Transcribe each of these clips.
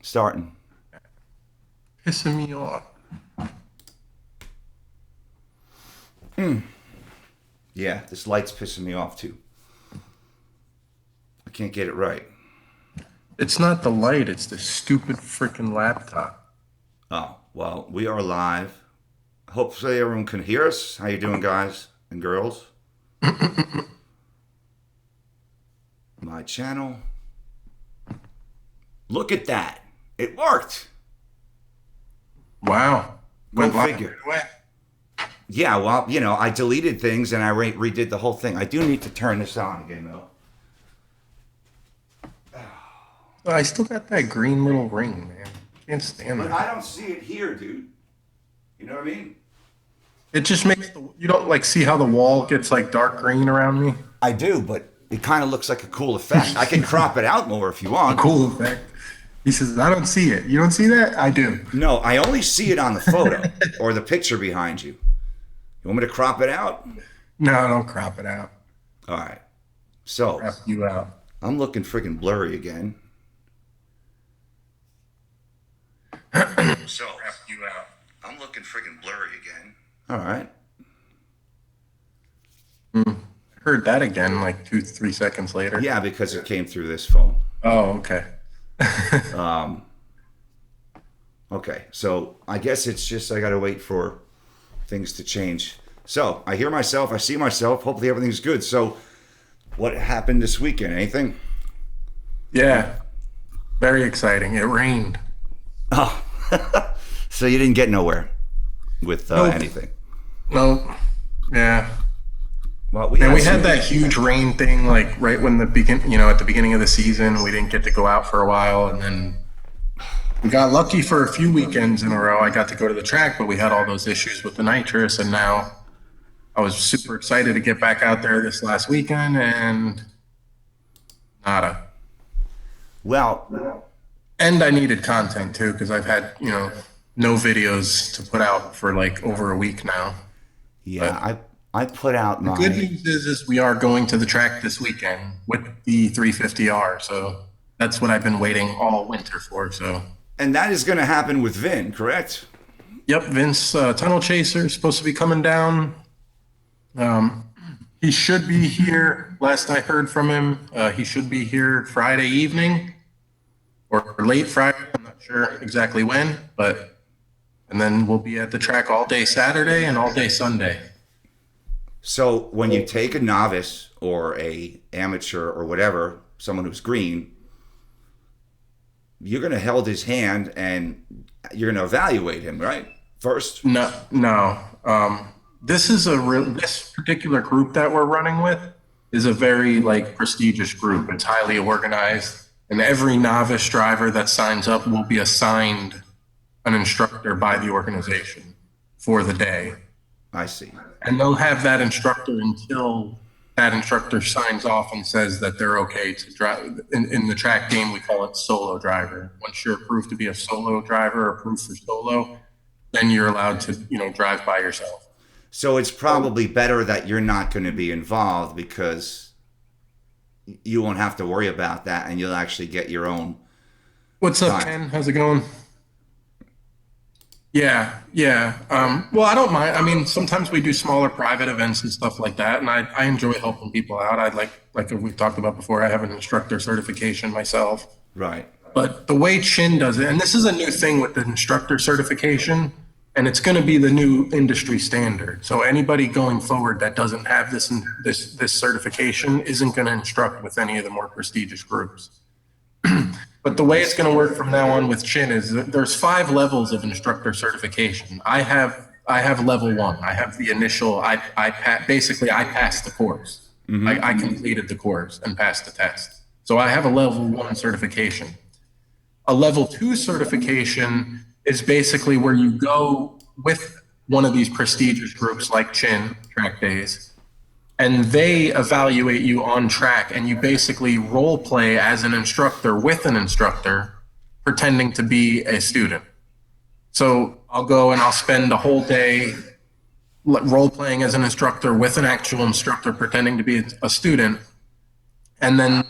Starting. Pissing me off. Yeah, this light's pissing me off too. I can't get it right. It's not the light, it's the stupid freaking laptop. Oh, well, we are live. Hopefully everyone can hear us. How you doing, guys and girls? My channel. Look at that. It worked. Wow. Go Went live figure. right away. Yeah, well, I deleted things and I redid the whole thing. I do need to turn this on again, though. Oh, I still got that green little ring, man. Can't stand But that. I don't see it here, dude. You know what I mean? It just makes you don't like see how the wall gets like dark green around me? I do, but it kind of looks like a cool effect. I can crop it out more if you A want. cool effect. He says, I don't see it. You don't see that? I do. No, I only see it on the photo or the picture behind you. You want me to crop it out? No, don't crop it out. All right. So Crop you out. I'm looking freaking blurry again. So Crop you out. I'm looking freaking blurry again. All right. Heard that again like 2, 3 seconds later. Yeah, because it came through this phone. Oh, okay. Okay, so I guess it's just I got to wait for things to change. So I hear myself, I see myself. Hopefully everything's good. So what happened this weekend? Anything? Yeah. Very exciting. It rained. Oh, so you didn't get nowhere with Nope. anything. No. Yeah. Well, And we had some- that huge rain thing, like right when at the beginning of the season, we didn't get to go out for a while, and then we got lucky for a few weekends in a row. I got to go to the track, but we had all those issues with the nitrous, and now I was super excited to get back out there this last weekend, and nada. Well, And I needed content too because I've had no videos to put out for like over a week now. yeah, I put out The good my news is we are going to the track this weekend with the 350R. So that's what I've been waiting all winter for. So, and that is going to happen with Vin, correct? yep, Vince Tunnel Chaser is supposed to be coming down. He should be here. Last I heard from him, he should be here Friday evening or late Friday. I'm not sure exactly when, and then we'll be at the track all day Saturday and all day Sunday. So when you take a novice or a amateur or whatever, someone who's green, you're going to hold his hand and you're going to evaluate him, right? First. No, no. This particular group that we're running with is a very like prestigious group. It's highly organized, and every novice driver that signs up will be assigned an instructor by the organization for the day, I see. and they'll have that instructor until that instructor signs off and says that they're okay to drive. In the track game, we call it solo driver. Once you're approved to be a solo driver, approved for solo, then you're allowed to drive by yourself. So it's probably better that you're not going to be involved because you won't have to worry about that and you'll actually get your own What's up, time. Ken? How's it going? Yeah, yeah. Well, I don't mind. I mean, sometimes we do smaller private events and stuff like that, and I enjoy helping people out. I like we've talked about before, I have an instructor certification myself. Right. But the way Chin does it, and this is a new thing with the instructor certification, and it's going to be the new industry standard. So anybody going forward that doesn't have this certification isn't going to instruct with any of the more prestigious groups. But the way it's going to work from now on with Chin is that there's 5 levels of instructor certification. I have level 1. I have the initial. Basically I passed the course. I completed the course and passed the test. So I have a level 1 certification. A level 2 certification is basically where you go with one of these prestigious groups like Chin Track Days, and they evaluate you on track, and you basically role play as an instructor with an instructor pretending to be a student. So I'll go and I'll spend the whole day role playing as an instructor with an actual instructor pretending to be a student, and then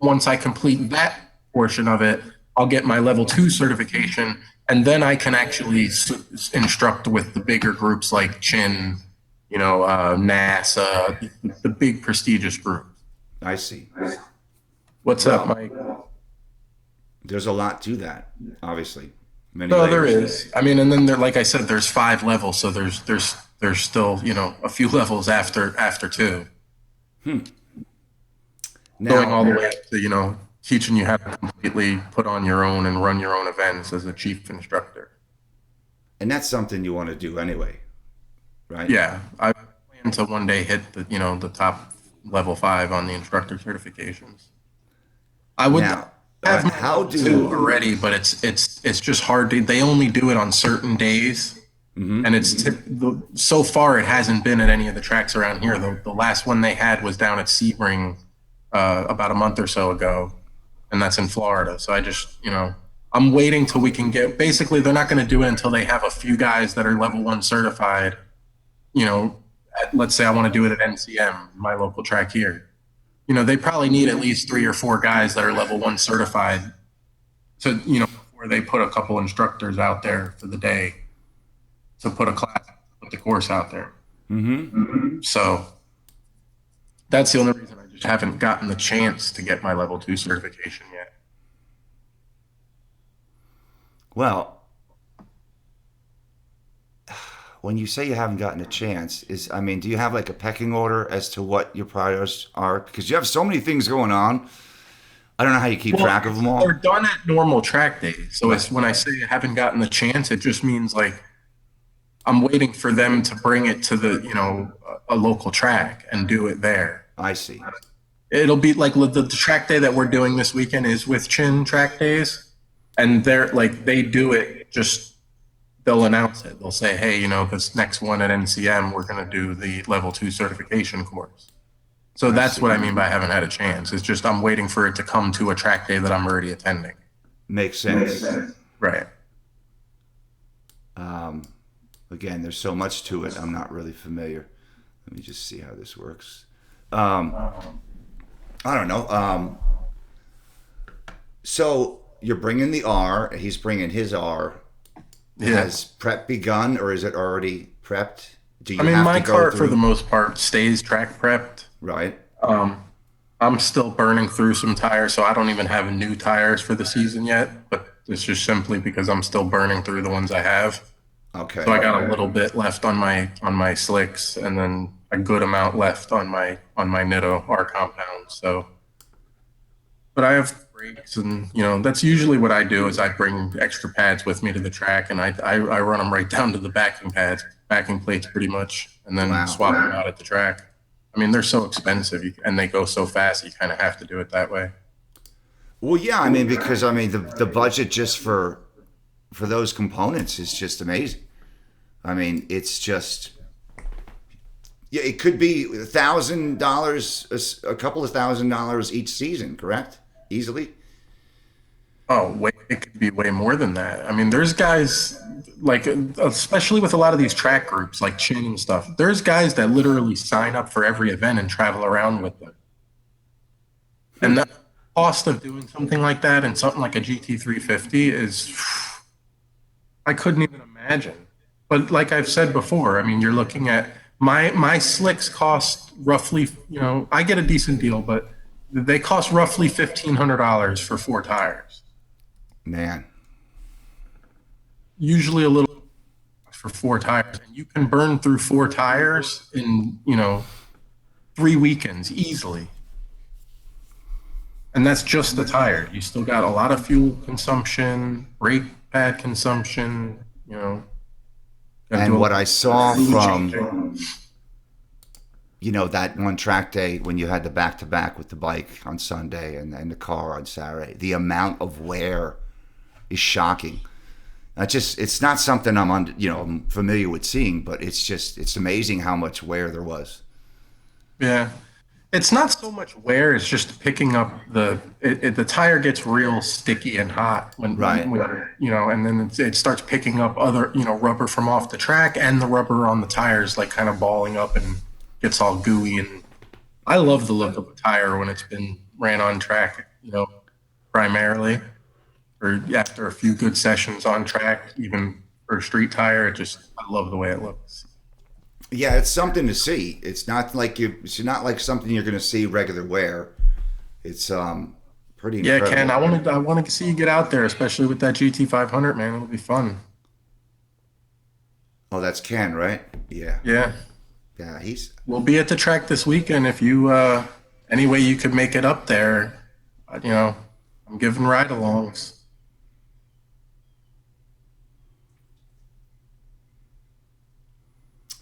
once I complete that portion of it, I'll get my level 2 certification, and then I can actually instruct with the bigger groups like Chin, NASA, the big prestigious group. I see. What's up, Well, Mike? there's a lot to that, obviously. Many No, there layers. is. I mean, and then there, like I said, there's 5 levels, so there's still a few levels after two, going Now, all the way up to teaching you how to completely put on your own and run your own events as a chief instructor. and that's something you want to do anyway, right? Yeah, I plan to one day hit the top level 5 on the instructor certifications. I would Now, have my how level 2 do already, but it's just hard to. They only do it on certain days, and so far it hasn't been at any of the tracks around here. The last one they had was down at Sebring about a month or so ago, and that's in Florida. So I just I'm waiting till we can get. Basically, they're not going to do it until they have a few guys that are level 1 certified. Let's say I want to do it at NCM, my local track here. They probably need at least 3 or 4 guys that are level 1 certified to, before they put a couple instructors out there for the day to put put the course out there. So that's the only reason I just haven't gotten the chance to get my level 2 certification yet. well, when you say you haven't gotten a chance, I mean, do you have like a pecking order as to what your priorities are? Because you have so many things going on. I don't know how you keep track of them They're all. done at normal track days. So Right. it's when I say I haven't gotten the chance, it just means like I'm waiting for them to bring it to a local track and do it there. I see. It'll be like the track day that we're doing this weekend is with Chin track days, and they're like they do it just they'll announce it. They'll say, hey, this next one at NCM, we're going to do the level 2 certification course. So I that's see. what I mean by I haven't had a chance. It's just I'm waiting for it to come to a track day that I'm already attending. Makes sense. Right. Again, there's so much to it. I'm not really familiar. Let me just see how this works. I don't know. So you're bringing the R. He's bringing his R. Yeah. Has prep begun, or is it already prepped? Do you I mean, have my to go cart through? for the most part stays track prepped. Right. I'm still burning through some tires, so I don't even have new tires for the season yet. But it's just simply because I'm still burning through the ones I have. Okay. So I got a little bit left on my slicks, and then a good amount left on my Nitto R compound. So, but I have brakes, and that's usually what I do is I bring extra pads with me to the track, and I run them right down to the backing plates pretty much, and then Wow. swap them out at the track. I mean, they're so expensive, and they go so fast. You kind of have to do it that way. Well, yeah. I mean, because I mean, the budget just for those components is just amazing. I mean, it's just yeah. It could be $1,000, a couple of $1,000 each season, correct? Easily. Oh, it could be way more than that. I mean, there's guys like, especially with a lot of these track groups like Chin and stuff, there's guys that literally sign up for every event and travel around with them. And the cost of doing something like that and something like a GT350 is, I couldn't even imagine. But like I've said before, I mean, you're looking at my slicks cost roughly, I get a decent deal, but they cost roughly $1,500 for 4 tires. Man. Usually a little for 4 tires, and you can burn through 4 tires in 3 weekends easily, and that's just the tire. You still got a lot of fuel consumption, brake pad consumption. Gotta do And a what lot I of saw fluid from changing. that one track day when you had the back to back with the bike on Sunday and the car on Saturday, the amount of wear is shocking. It's not something I'm familiar with seeing, but it's amazing how much wear there was. Yeah, it's not so much wear; it's just picking up the tire gets real sticky and hot Right. and then it starts picking up other rubber from off the track, and the rubber on the tires like kind of balling up and gets all gooey. And I love the look of a tire when it's been ran on track, primarily or after a few good sessions on track, even for a street tire, I love the way it looks. Yeah, it's something to see. It's not like something you're going to see regular wear. It's pretty Yeah, Ken, incredible. I want to see you get out there, especially with that GT 500, man. It'll be fun. Oh, that's Ken, right? Yeah. Yeah, Yeah, he's we'll be at the track this weekend. If you any way you could make it up there, you know, I'm giving ride-alongs.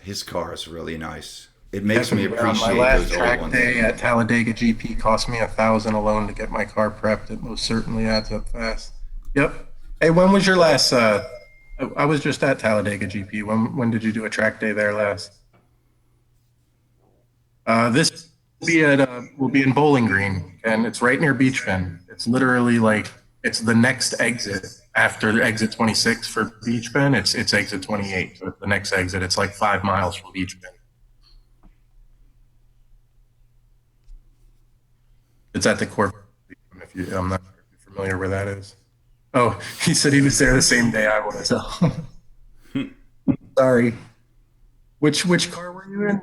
his car is really nice. It makes me Definitely. On my appreciate last those old track ones. day at Talladega GP cost me 1,000 alone to get my car prepped. It most certainly adds up fast. Yep. Hey, when was your last? I was just at Talladega GP. When did you do a track day there last? This will be in Bowling Green, and it's right near Beach Bend. It's literally like it's the next exit after exit 26 for Beach Bend. It's exit 28. So it's the next exit. It's like 5 miles from Beach Bend. It's at the corporate. If you, I'm not familiar where that is. Oh, he said he was there the same day I was. So sorry. Which car were you in?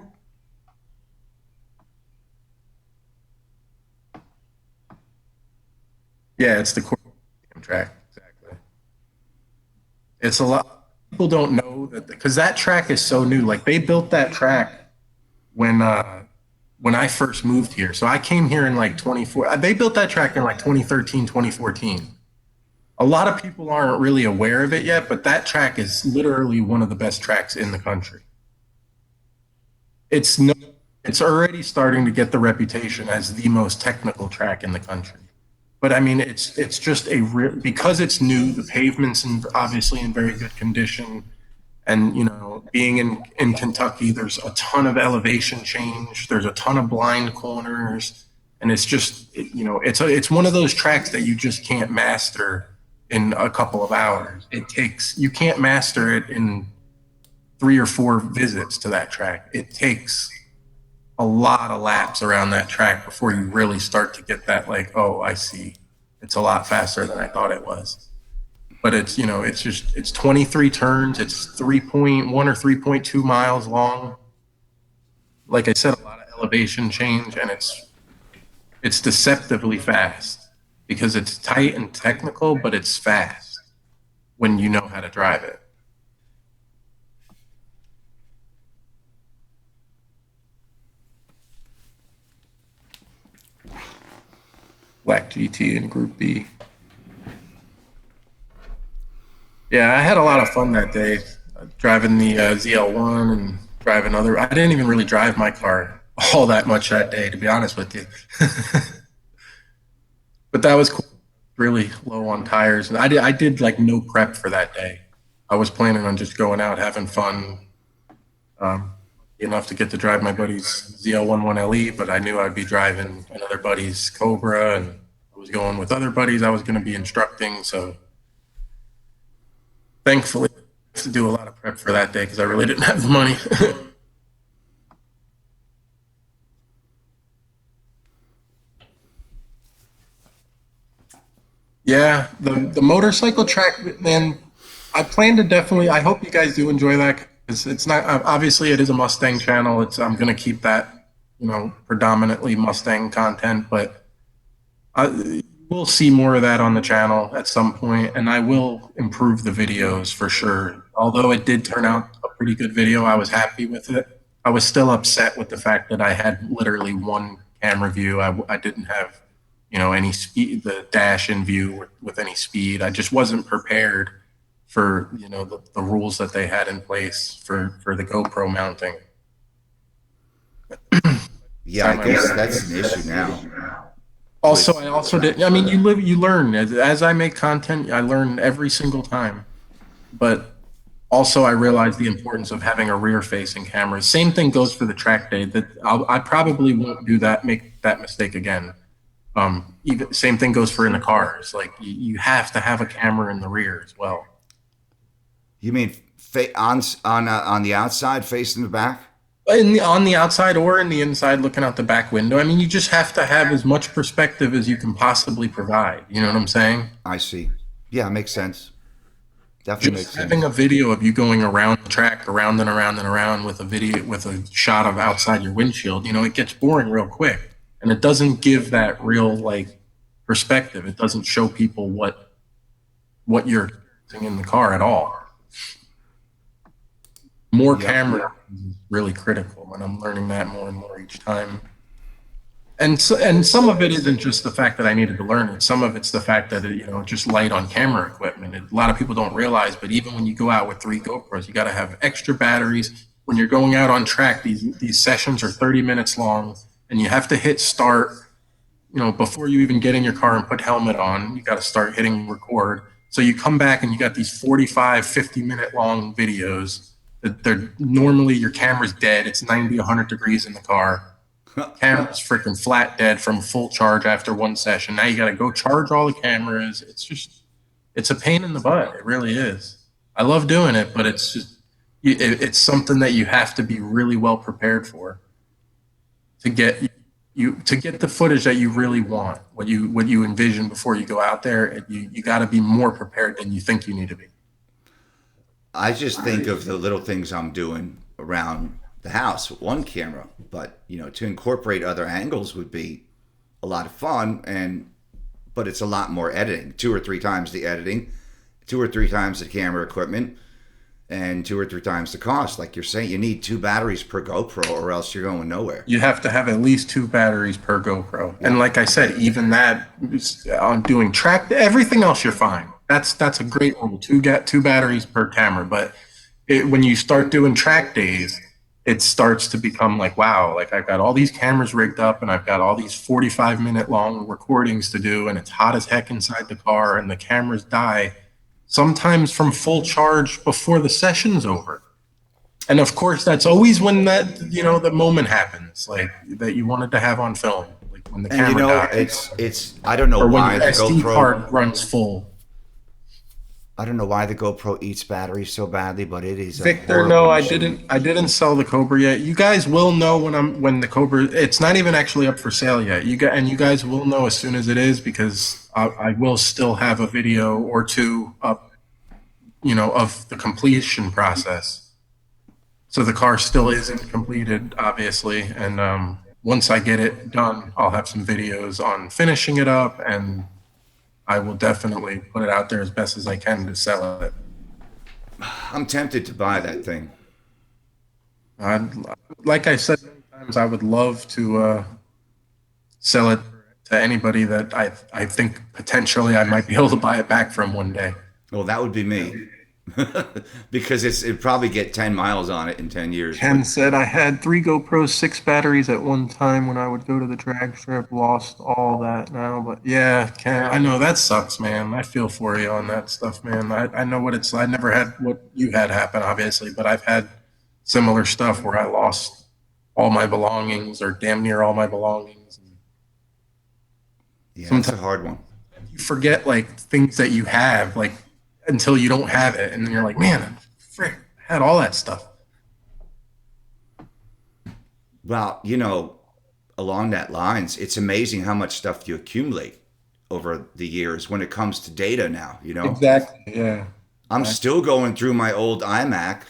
Yeah, it's the corporate track. Exactly. It's a lot. People don't know that because that track is so new. Like they built that track when when I first moved here. So I came here in like 24. They built that track in like 2013, 2014. A lot of people aren't really aware of it yet, but that track is literally one of the best tracks in the country. It's no, it's already starting to get the reputation as the most technical track in the country. But I mean, it's just because it's new. The pavement's obviously in very good condition, and you know, being in Kentucky, there's a ton of elevation change. There's a ton of blind corners, and it's just you know, it's one of those tracks that you just can't master in a couple of hours. You can't master it in 3 or 4 visits to that track. It takes a lot of laps around that track before you really start to get that like, oh, I see. It's a lot faster than I thought it was. But it's, you know, it's 23 turns, it's 3.1 or 3.2 miles long. Like I said, a lot of elevation change and it's deceptively fast because it's tight and technical, but it's fast when you know how to drive it. Black GT and Group B. Yeah, I had a lot of fun that day driving the ZL1 and driving other. I didn't even really drive my car all that much that day, to be honest with you. But that was cool. Really low on tires, and I did like no prep for that day. I was planning on just going out having fun, um, enough to get to drive my buddy's ZL11LE, but I knew I'd be driving another buddy's Cobra, and I was going with other buddies I was going to be instructing. So thankfully, I had to do a lot of prep for that day because I really didn't have the money. Yeah, the motorcycle track, man. I plan to definitely. I hope you guys do enjoy that because it's not obviously it is a Mustang channel. It's I'm gonna keep that predominantly Mustang content, but we'll see more of that on the channel at some point, and I will improve the videos for sure. Although it did turn out a pretty good video, I was happy with it. I was still upset with the fact that I had literally one camera view. I didn't have, any speed, the dash in view with any speed. I just wasn't prepared for, the rules that they had in place for the GoPro mounting. Yeah, I guess that's an issue now. Also, I also did. I mean, you learn as I make content. I learn every single time, but also I realize the importance of having a rear-facing camera. Same thing goes for the track day. That I probably won't make that mistake again. Even same thing goes for in the cars. Like you have to have a camera in the rear as well. You mean on the outside facing the back? On the outside or in the inside looking out the back window. I mean, you just have to have as much perspective as you can possibly provide. You know what I'm saying? I see. Yeah, it makes sense. Definitely makes Just having sense. a video of you going around the track, around and around and around with a video with a shot of outside your windshield, it gets boring real quick. And it doesn't give that real like perspective. It doesn't show people what you're experiencing in the car at all. More Yep. camera is really critical, and I'm learning that more and more each time. And some of it isn't just the fact that I needed to learn it. Some of it's the fact that just light on camera equipment. A lot of people don't realize, but even when you go out with 3 GoPros, you got to have extra batteries. When you're going out on track, these sessions are 30 minutes long, and you have to hit start. Before you even get in your car and put helmet on, you got to start hitting record. So you come back and you got these 45, 50-minute long videos. They're normally your camera's dead. It's 90, 100 degrees in the car. Camera's freaking flat dead from full charge after one session. Now you got to go charge all the cameras. It's a pain in the butt. It really is. I love doing it, but it's something that you have to be really well prepared for to get the footage that you really want, what you envision before you go out there. You got to be more prepared than you think you need to be. I just think of the little things I'm doing around the house with one camera, but to incorporate other angles would be a lot of fun, but it's a lot more editing. 2 or 3 times the editing, 2 or 3 times the camera equipment, and 2 or 3 times the cost. Like you're saying, you need 2 batteries per GoPro, or else you're going nowhere. You have to have at least 2 batteries per GoPro. Yeah. And like I said, even that on doing track, everything else you're fine. That's a great rule. Two batteries per camera. But when you start doing track days, it starts to become like, wow, like I've got all these cameras rigged up and I've got all these 45-minute long recordings to do, and it's hot as heck inside the car, and the cameras die sometimes from full charge before the session's over. And of course, that's always when the moment happens, like that you wanted to have on film, like when the And camera dies, it's I don't know or when why your the SD GoPro card runs full. I don't know why the GoPro eats batteries so badly, but it is a Victor, horrible no, I machine. didn't. I didn't sell the Cobra yet. You guys will know when the Cobra. It's not even actually up for sale yet. You guys will know as soon as it is, because I will still have a video or two up, of the completion process. So the car still isn't completed, obviously, and once I get it done, I'll have some videos on finishing it up, and I will definitely put it out there as best as I can to sell it. I'm tempted to buy that thing. I'd, like I said many times, I would love to sell it to anybody that I think potentially I might be able to buy it back from one day. Well, that would be me. Because it'd probably get 10 miles on it in 10 years. Ken But said I had 3 GoPros, 6 batteries at one time when I would go to the drag strip. Lost all that now, but yeah, Ken, I know that sucks, man. I feel for you on that stuff, man. I know what it's. I never had what you had happen, obviously, but I've had similar stuff where I lost all my belongings or damn near all my belongings. yeah, that's a Sometimes hard one. you forget like things that you have, like until you don't have it, and then you're like, man, frick, I had all that stuff. Well, along that lines, it's amazing how much stuff you accumulate over the years when it comes to data now. Exactly. Yeah. I'm still going through my old iMac,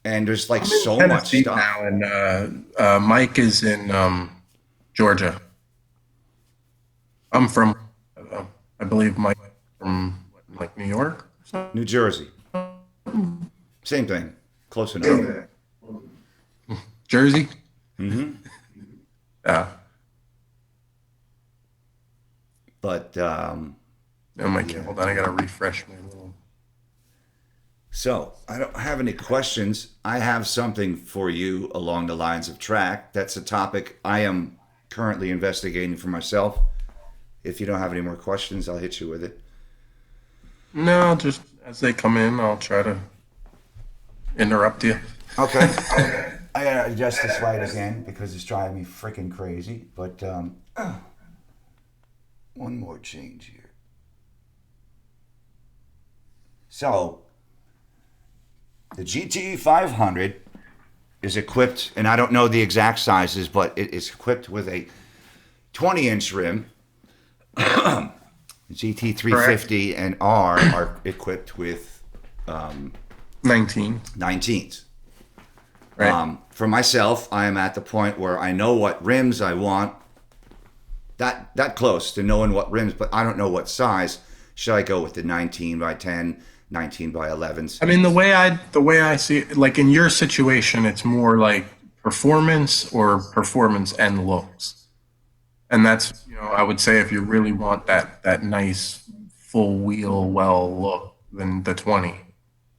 and there's like I'm in so much Tennessee stuff. now, and Mike is in Georgia. I'm from, I believe Mike from like New York or something. New Jersey. Same thing. Close enough. Jersey. Hmm. Yeah. But Oh my God, hold on, I gotta refresh my little. so I don't have any questions. I have something for you along the lines of track. That's a topic I am currently investigating for myself. If you don't have any more questions, I'll hit you with it. No, just as they come in, I'll try to interrupt you. Okay. I gotta adjust this light again because it's driving me freaking crazy. But one more change here. So the GT 500 is equipped, and I don't know the exact sizes, but it is equipped with a 20-inch rim. correct? GT350 and R are equipped with 19, 19s. right? For myself, I am at the point where I know what rims I want. That close to knowing what rims, but I don't know what size. Should I go with the 19 by 10, 19 by 11s? I mean, the way I see it, like in your situation, it's more like performance or performance and looks. And that's, I would say if you really want that nice full wheel well look, then the 20.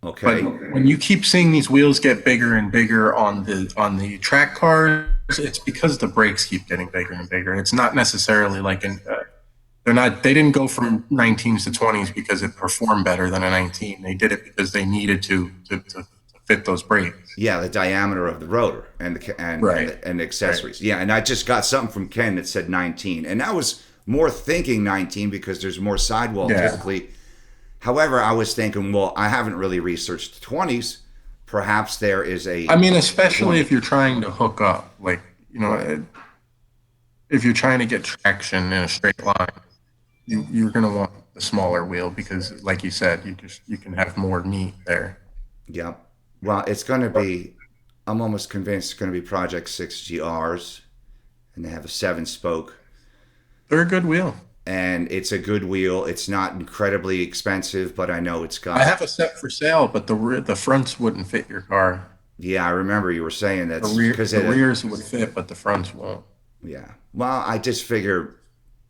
But Okay. when you keep seeing these wheels get bigger and bigger on the track cars, it's because the brakes keep getting bigger and bigger. It's not necessarily like they didn't go from 19s to 20s because it performed better than a 19. They did it because they needed to fit those brakes. Yeah, the diameter of the rotor and Right. and the Right. accessories. Yeah, and I just got something from Ken that said 19, and I was more thinking 19 because there's more sidewall Yeah. typically. However, I was thinking, well, I haven't really researched the 20s. Perhaps there is a I mean, especially 20. if you're trying to hook up, like, Right. if you're trying to get traction in a straight line, you're going to want the smaller wheel because, like you said, you can have more meat there. Yeah. Well, it's going to be. I'm almost convinced it's going to be Project 6 GRs, and they have a 7-spoke, They're a good wheel. and it's a good wheel. It's not incredibly expensive, but I know it's I got. have a set for sale, but the fronts wouldn't fit your car. Yeah, I remember you were saying that's because The rears would fit, but the fronts won't. Yeah. Well, I just figure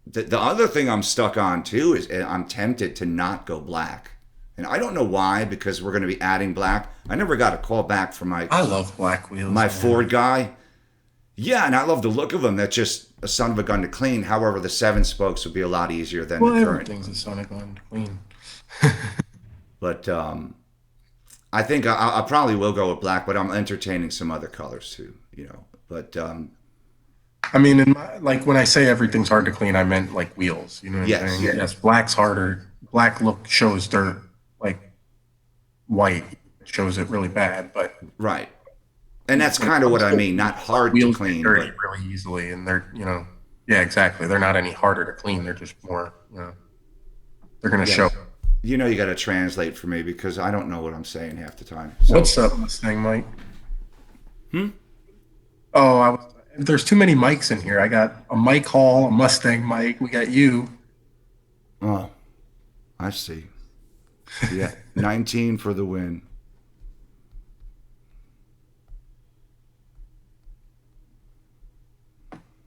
the other thing I'm stuck on too is I'm tempted to not go black. And I don't know why, because we're going to be adding black. I never got a call back from I love black wheels, my man. Ford guy. Yeah, and I love the look of them. That's just a son of a gun to clean. However, the 7 spokes would be a lot easier than Well, the current. everything's a Sonic on clean. But I think I probably will go with black, but I'm entertaining some other colors too, you know. But I mean, like when I say everything's hard to clean, I meant like wheels. You know what I'm yes, saying? Yes, black's harder. Black look shows dirt, like white shows it really bad, but right. And that's when it kind of comes what I to mean. Not hard to wheels get clean, dirty but really easily, and yeah, exactly. They're not any harder to clean. They're just more, they're gonna show. yes. You know, you got to translate for me because I don't know what I'm saying half the time. So, What's up, Mustang Mike? Oh, there's too many mics in here. I got a Mike Hall, a Mustang Mike. We got you. oh, I see. Yeah, 19 for the win.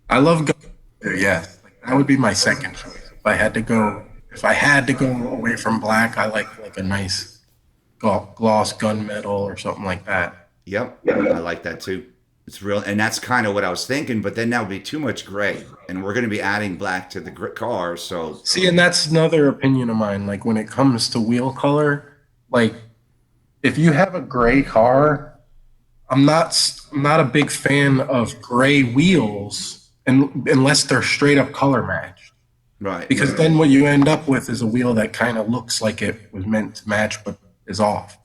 I love going. Yes, like, that would be my second choice. If I had to go away from black, I like a nice gloss gunmetal or something like that. Yep, I like that too. It's real, and that's kind of what I was thinking. But then that would be too much gray, and we're going to be adding black to the car. So See, and that's another opinion of mine. Like when it comes to wheel color, like if you have a gray car, I'm not a big fan of gray wheels unless they're straight up color matched. right, Because then what you end up with is a wheel that kind of looks like it was meant to match but is off.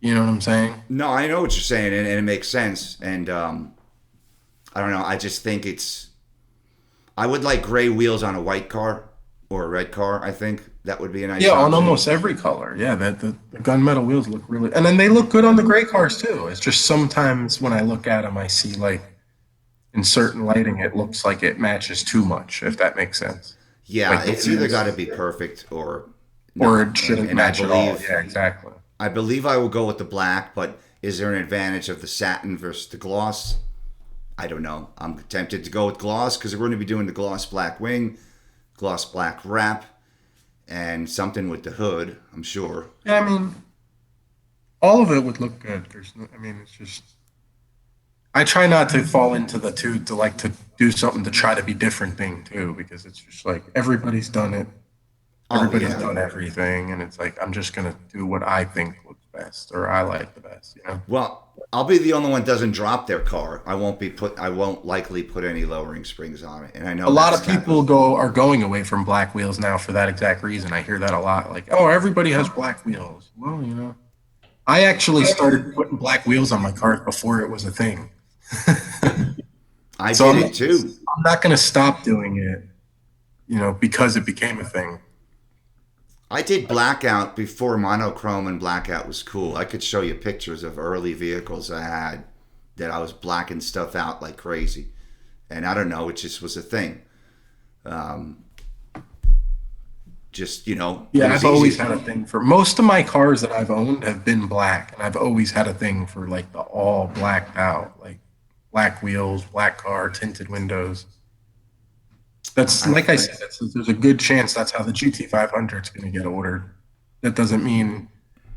You know what I'm saying? no, I know what you're saying, and it makes sense. And I don't know. I just think it's. I would like gray wheels on a white car or a red car. I think that would be a nice Yeah, on option. almost every color. Yeah, the gunmetal wheels look really, and then they look good on the gray cars too. It's just sometimes when I look at them, I see like in certain lighting, it looks like it matches too much, if that makes sense. Yeah, Like the it's either wheels, got to be perfect or or not. it shouldn't And I match at all. believe Yeah, exactly. I believe I will go with the black, but is there an advantage of the satin versus the gloss? I don't know. I'm tempted to go with gloss because we're going to be doing the gloss black wing, gloss black wrap, and something with the hood, I'm sure. Yeah, I mean, all of it would look good. I mean, it's just I try not to fall into the two to like to do something to try to be different thing too, because it's just like everybody's done it. Oh, Everybody's yeah. done everything, and it's like I'm just gonna do what I think looks best or I like the best. Well, I'll be the only one that doesn't drop their car. I won't likely put any lowering springs on it. And I A know lot that's of kind people are going away from black wheels now for that exact reason. I hear that a lot. Like, oh, everybody has black wheels. Well, I actually started putting black wheels on my cars before it was a thing. I So did it too. I'm not gonna stop doing it. because it became a thing. I did blackout before monochrome, and blackout was cool. I could show you pictures of early vehicles I had that I was blacking stuff out like crazy. And I don't know, it just was a thing. Um, just, it Yeah, was I've always easy. had a thing for most of my cars that I've owned have been black, and I've always had a thing for like the all blacked out, like black wheels, black car, tinted windows. That's I, like I said, there's a good chance that's how the GT500 is going to get ordered. That doesn't mean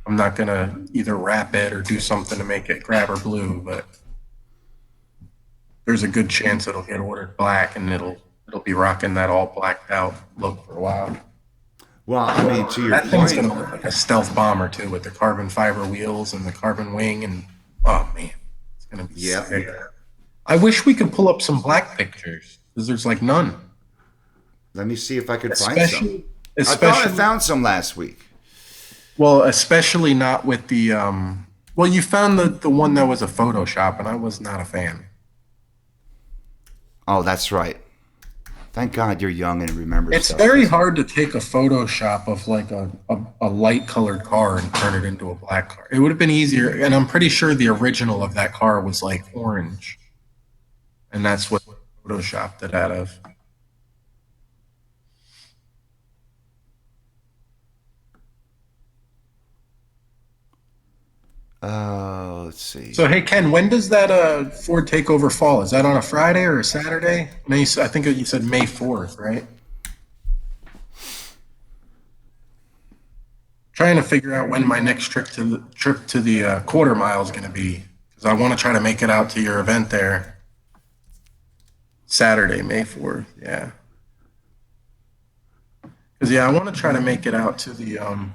I'm not going to either wrap it or do something to make it grabber blue, but there's a good chance it'll get ordered black and it'll be rocking that all blacked out look for a while. well, I mean, to your That thing's point, gonna look like a stealth bomber too, with the carbon fiber wheels and the carbon wing, and oh man, it's gonna be yeah. sick. I wish we could pull up some black pictures because there's like none, Let me see if I could find some. especially I thought I especially found some last week. well, especially not with the Well, you found the one that was a Photoshop, and I was not a fan. Oh, that's right. Thank God you're young and remember It's stuff. very hard to take a Photoshop of like a light colored car and turn it into a black car. It would have been easier, and I'm pretty sure the original of that car was like orange, and that's what Photoshopped it out of. Let's see. So hey Ken, when does that Ford takeover fall? Is that on a Friday or a Saturday? I think you said May 4th, right? Trying to figure out when my next trip to the quarter mile is going to be, because I want to try to make it out to your event there Saturday, May 4th. Yeah, because I want to try to make it out to the I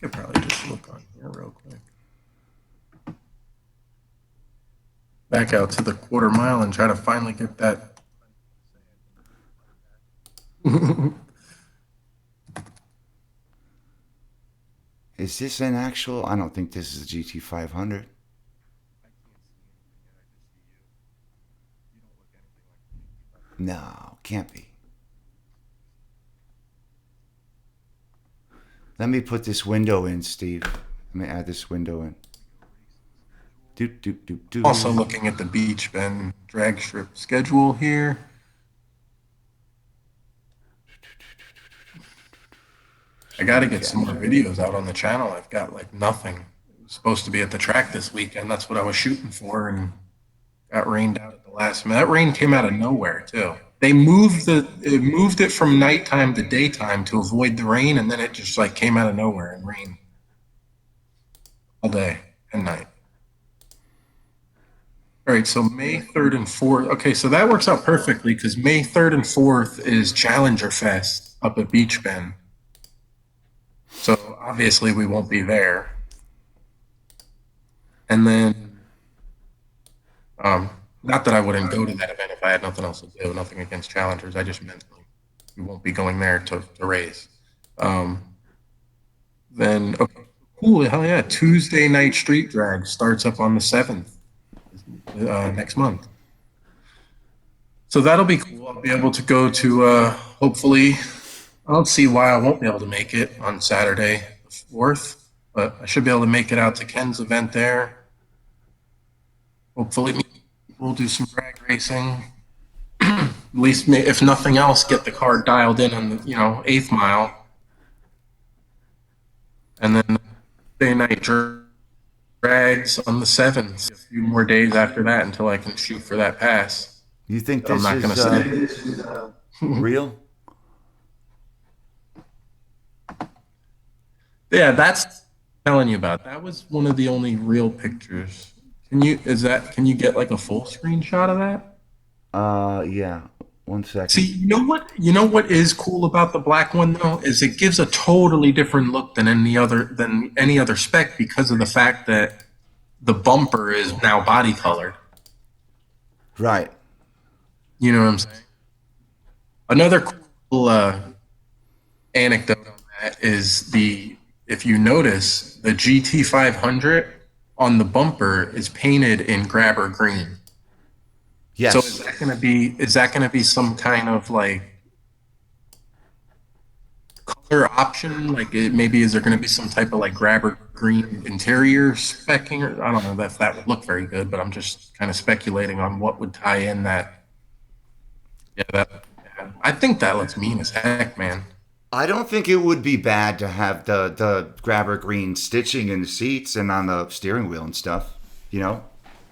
could probably just look on here real quick. Back out to the quarter mile and try to finally get that. Is this an actual? I don't think this is a GT500. No, can't be. Let me put this window in, Steve. Let me add this window in. Doop, doop, doop, doop. Also looking at the beach bend drag strip schedule here. I got to get some more videos out on the channel. I've got like nothing. I was supposed to be at the track this weekend. That's what I was shooting for, and got rained out at the last minute. That rain came out of nowhere too. They moved it from nighttime to daytime to avoid the rain, and then it just like came out of nowhere and rained all day and night. All right, so May 3rd and 4th. Okay, so that works out perfectly because May 3rd and 4th is Challenger Fest up at Beach Bend. So obviously we won't be there. And then, not that I wouldn't go to that event if I had nothing else to do, nothing against challengers. I just meant we won't be going there to race. Then, okay, cool, hell yeah, Tuesday night street drag starts up on the 7th next month. So that'll be cool. I'll be able to go to, hopefully, I don't see why I won't be able to make it on Saturday, the 4th, but I should be able to make it out to Ken's event there. Hopefully, we'll do some drag racing. At least, if nothing else, get the car dialed in on the 8th mile, and then day night drags on the 7th. A few more days after that until I can shoot for that pass. You think But I'm this not going to is say. real? Yeah, that's telling you about. That was one of the only real pictures. Can you get like a full screenshot of that? Yeah. 1 second. See, you know what is cool about the black one though is it gives a totally different look than any other spec because of the fact that the bumper is now body colored. Right. You know what I'm saying? Another cool anecdote on that is if you notice, the GT500 on the bumper is painted in grabber green. Yes. So is that going to be some kind of like color option? Like maybe is there going to be some type of like grabber green interior specking? Or I don't know if that would look very good, but I'm just kind of speculating on what would tie in that. Yeah, yeah. I think that looks mean as heck, man. I don't think it would be bad to have the grabber green stitching in the seats and on the steering wheel and stuff. You know,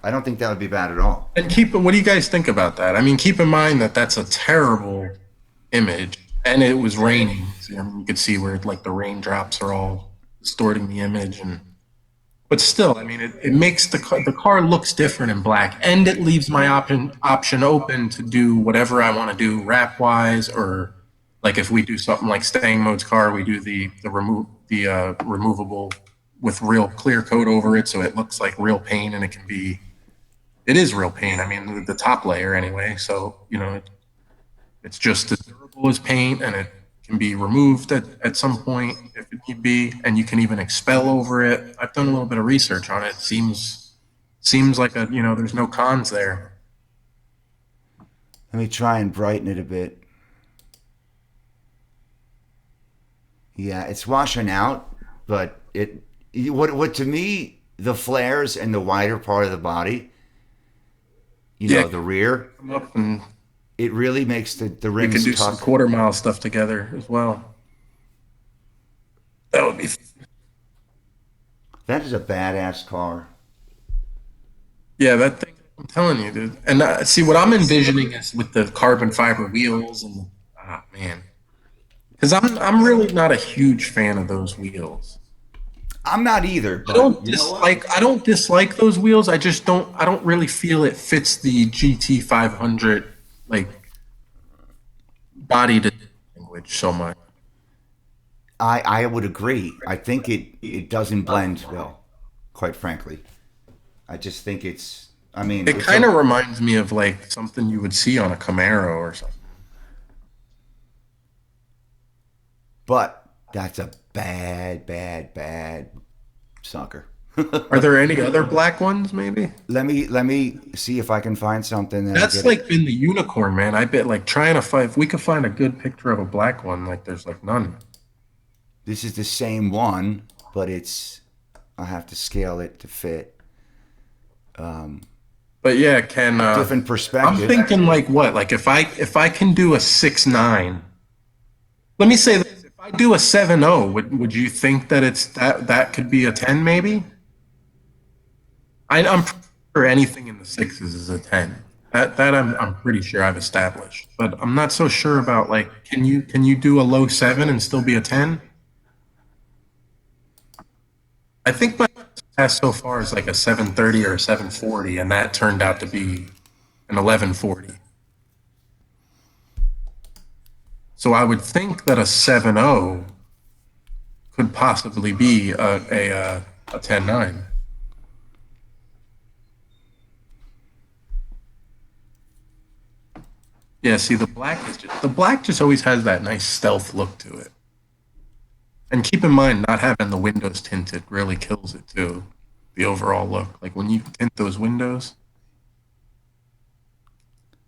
I don't think that would be bad at all. And what do you guys think about that? I mean, keep in mind that that's a terrible image, and it was raining. So, I mean, you could see where like the raindrops are all distorting the image, and but still, I mean, it makes the car looks different in black, and it leaves my option open to do whatever I want to do wrap wise, or like if we do something like Stang Mode's car, we do the removable with real clear coat over it, so it looks like real paint, and it is real paint. I mean, the top layer anyway. So it's just as durable as paint, and it can be removed at some point if it need be, and you can even expel over it. I've done a little bit of research on it. Seems like there's no cons there. Let me try and brighten it a bit. Yeah, it's washing out, but what to me the flares and the wider part of the body, Yeah, the rear, come up and it really makes the we can rims do some tuck. quarter mile stuff together as well. That would be. That is a badass car. Yeah, that thing. I'm telling you, dude. And see, what I'm envisioning is with the carbon fiber wheels and man, because I'm really not a huge fan of those wheels. I'm not either, but you know what? I don't dislike those wheels. I don't really feel it fits the GT 500 like body language so much. I would agree. I think it doesn't blend well, quite frankly. I just think it's. I mean, It it's kind of a. reminds me of like something you would see on a Camaro or something. But that's a bad sucker. Are there any other black ones maybe? Let me see if I can find something that I That's get it. like been the unicorn, man. I bet like trying to find if we could find a good picture of a black one, like there's like none. This is the same one, but it's. I have to scale it to fit. But yeah, can Different I'm perspective. thinking like what? Like if I can do a 6.9. Let me say this, if I do a 7.0, would you think that that could be a 10 maybe? I'm pretty sure anything in the sixes is a 10. That I'm pretty sure I've established. But I'm not so sure about like can you do a low 7 and still be a 10? I think my test so far is like a 730 or a 740, and that turned out to be an 1140. So I would think that a 7.0 could possibly be a 10.9. Yeah, see the black just always has that nice stealth look to it. And keep in mind, not having the windows tinted really kills it too. The overall look, like when you tint those windows,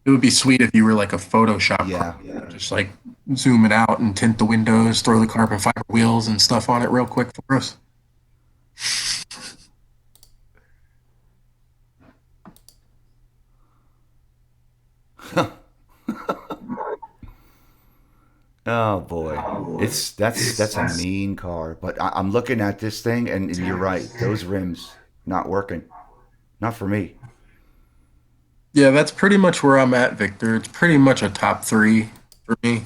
it would be sweet if you were like a Photoshop Yeah. pro, just like zoom it out and tint the windows, throw the carbon fiber wheels and stuff on it real quick for us. Oh boy, it's that's a mean car. But I'm looking at this thing, and you're right. Those rims not working. Not for me. Yeah, that's pretty much where I'm at, Victor. It's pretty much a top three for me.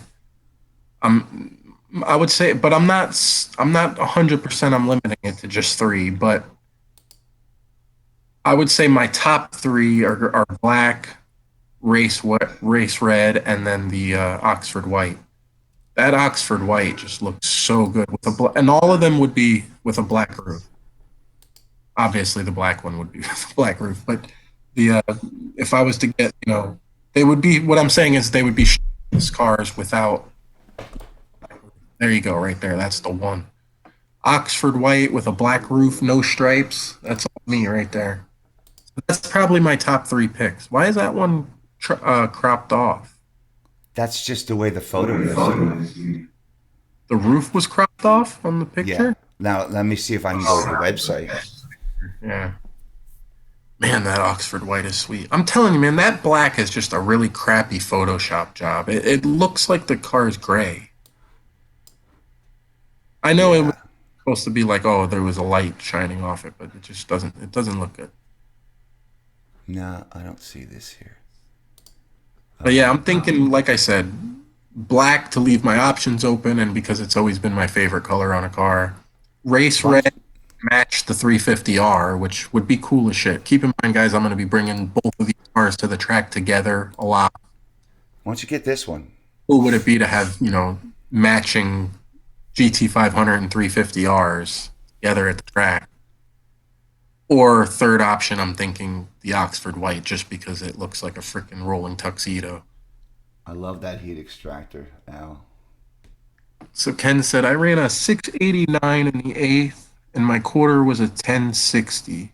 I would say, but I'm not 100%. I'm limiting it to just three, but I would say my top three are black, race red, and then the Oxford white. That Oxford white just looks so good with and all of them would be with a black roof. Obviously, the black one would be with a black roof, but the if I was to get, they would be. What I'm saying is they would be cars without. There you go, right there. That's the one. Oxford white with a black roof, no stripes. That's all me right there. That's probably my top three picks. Why is that one cropped off? That's just the way the photo is. The the roof was cropped off on the Yeah. picture. Now let me see if I can go to the website. Yeah. Man, that Oxford white is sweet. I'm telling you, man, that black is just a really crappy Photoshop job. It looks like the car is gray. I know it was Yeah. supposed to be like, oh, there was a light shining off it, but it just doesn't. It doesn't look good. No, I don't see this here. But yeah, I'm thinking, like I said, black to leave my options open, and because it's always been my favorite color on a car. Race Why don't, red match the 350R, which would be cool as shit. Keep in mind, guys, I'm going to be bringing both of these cars to the track together a lot. why don't you get this one? Cool would it be to have, matching GT 500 and 350Rs together at the track? Or third option, I'm thinking the Oxford white, just because it looks like a freaking rolling tuxedo. I love that heat extractor, Al. So Ken said, I ran a 689 in the eighth, and my quarter was a 1060.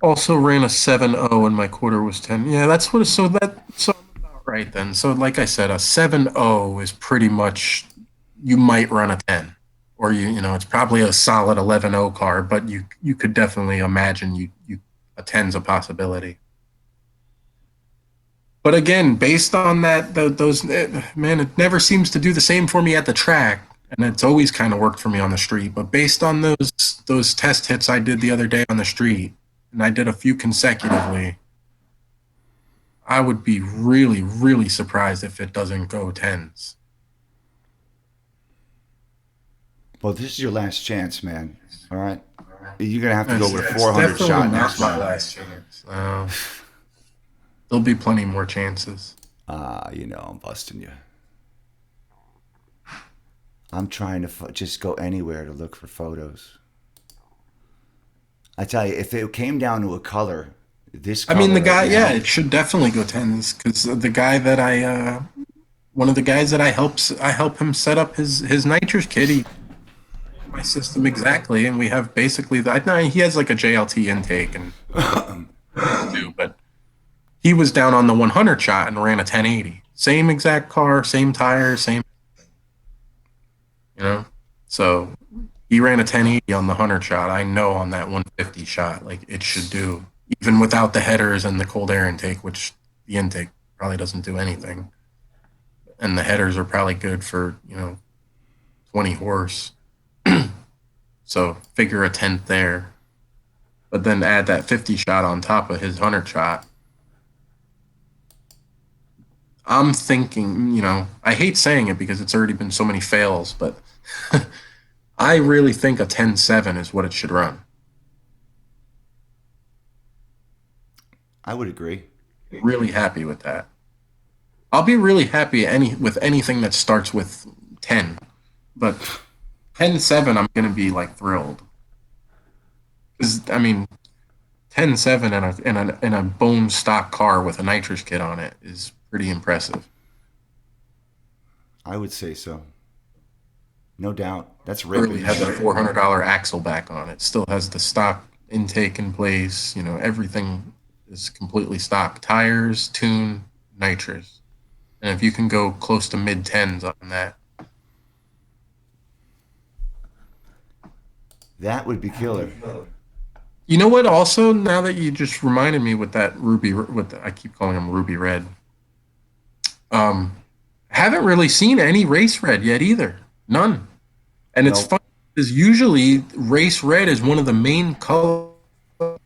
Also ran a 7.0 and my quarter was 10. Yeah, that's what, so I'm about right then. So like I said, a 7.0 is pretty much, you might run a 10. Or it's probably a solid 11.0 car, but you could definitely imagine a 10's a possibility. But again, based on that, man, it never seems to do the same for me at the track, and it's always kind of worked for me on the street. But based on those test hits I did the other day on the street, and I did a few consecutively, I would be really, really surprised if it doesn't go tens. Well, this is your last chance, man. All right. You're gonna have to go with a It's 400 definitely shot not next my time. last chance. There'll be plenty more chances. I'm busting you. I'm trying to just go anywhere to look for photos. I tell you, if it came down to a color, this I mean, color the right guy, yeah, now, it should definitely go tens because the guy that one of the guys that I help him set up his nitrous kit. He my system exactly, and we have basically that. No, he has like a JLT intake and do, but he was down on the 100 shot and ran a 1080. Same exact car, same tires, same, you know. So he ran a 1080 on the 100 shot. I know on that 150 shot, like it should do, even without the headers and the cold air intake, which the intake probably doesn't do anything. And the headers are probably good for 20 horse. So figure a tenth there, but then add that 50 shot on top of his 100 shot. I'm thinking, I hate saying it because it's already been so many fails, but I really think a 10.7 is what it should run. I would agree. Really happy with that. I'll be really happy with anything that starts with 10, but 10.7, I'm gonna be like thrilled because I mean 10.7 in a bone stock car with a nitrous kit on it is pretty impressive. I would say so. No doubt. That's Really ripping. has a $400 axle back on it. Still has the stock intake in place. Everything is completely stock. Tires, tune, nitrous. And if you can go close to mid tens on that, That would be killer. you know what? Also, now that you just reminded me with that ruby, I keep calling them ruby red. Um, haven't really seen any race red yet either. None. And it's No, fun because usually race red is one of the main colors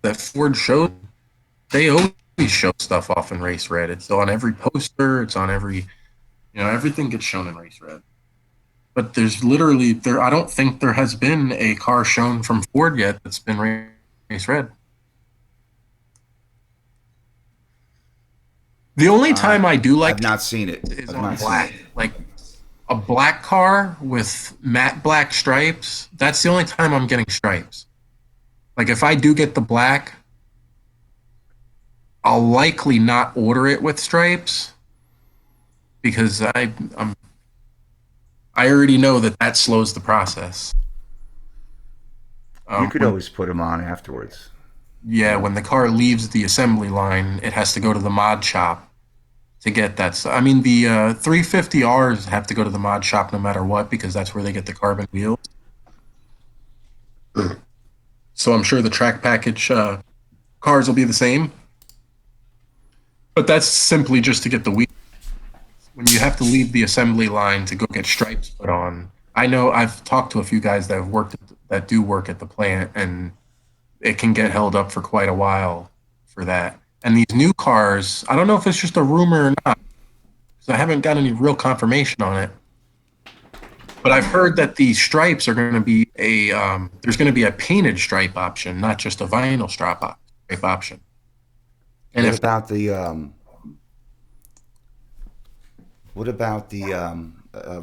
that Ford shows. They always show stuff off in race red. It's on every poster. It's on everything gets shown in race red. But there's literally there. I don't think there has been a car shown from Ford yet that's been race red. The only I time I do I've like not seen it. is I've on not seen black, it. like a black car with matte black stripes. That's the only time I'm getting stripes. Like if I do get the black, I'll likely not order it with stripes because I already know that slows the process. You could When always put them on afterwards. You Yeah, know. when the car leaves the assembly line, it has to go to the mod shop to get that. I mean, the 350Rs have to go to the mod shop no matter what because that's where they get the carbon wheels. So I'm sure the track package cars will be the same, but that's simply just to get the wheel. When you have to leave the assembly line to go get stripes put on, I know I've talked to a few guys that have worked that do work at the plant, and it can get held up for quite a while for that. And these new cars, I don't know if it's just a rumor or not, because I haven't got any real confirmation on it. But I've heard that these stripes are going to be there's going to be a painted stripe option, not just a vinyl stripe option. And What if about the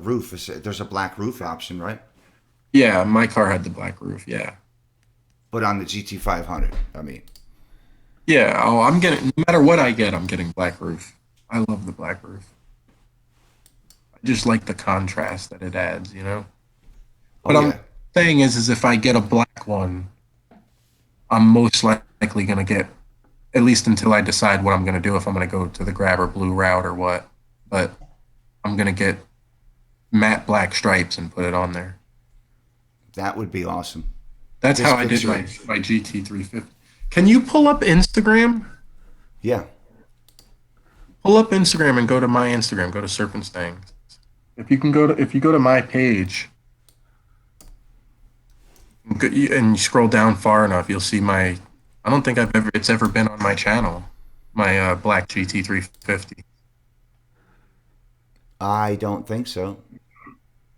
roof? There's a black roof option, right? yeah, my car had the black roof. Yeah, But on the GT 500, I mean, yeah. Oh, I'm getting no matter what I get, I'm getting black roof. I love the black roof. I just like the contrast that it adds. oh What I'm yeah, saying is if I get a black one, I'm most likely going to get at least until I decide what I'm going to do if I'm going to go to the grab or blue route or what. But I'm going to get matte black stripes and put it on there. that would be awesome. That's This how I did picture, my GT 350. Can you pull up Instagram? yeah, Pull up Instagram and go to my Instagram. Go to Serpent Stang. If you go to my page and you scroll down far enough, you'll see my. I don't think it's ever been on my channel. My black GT 350. I don't think so.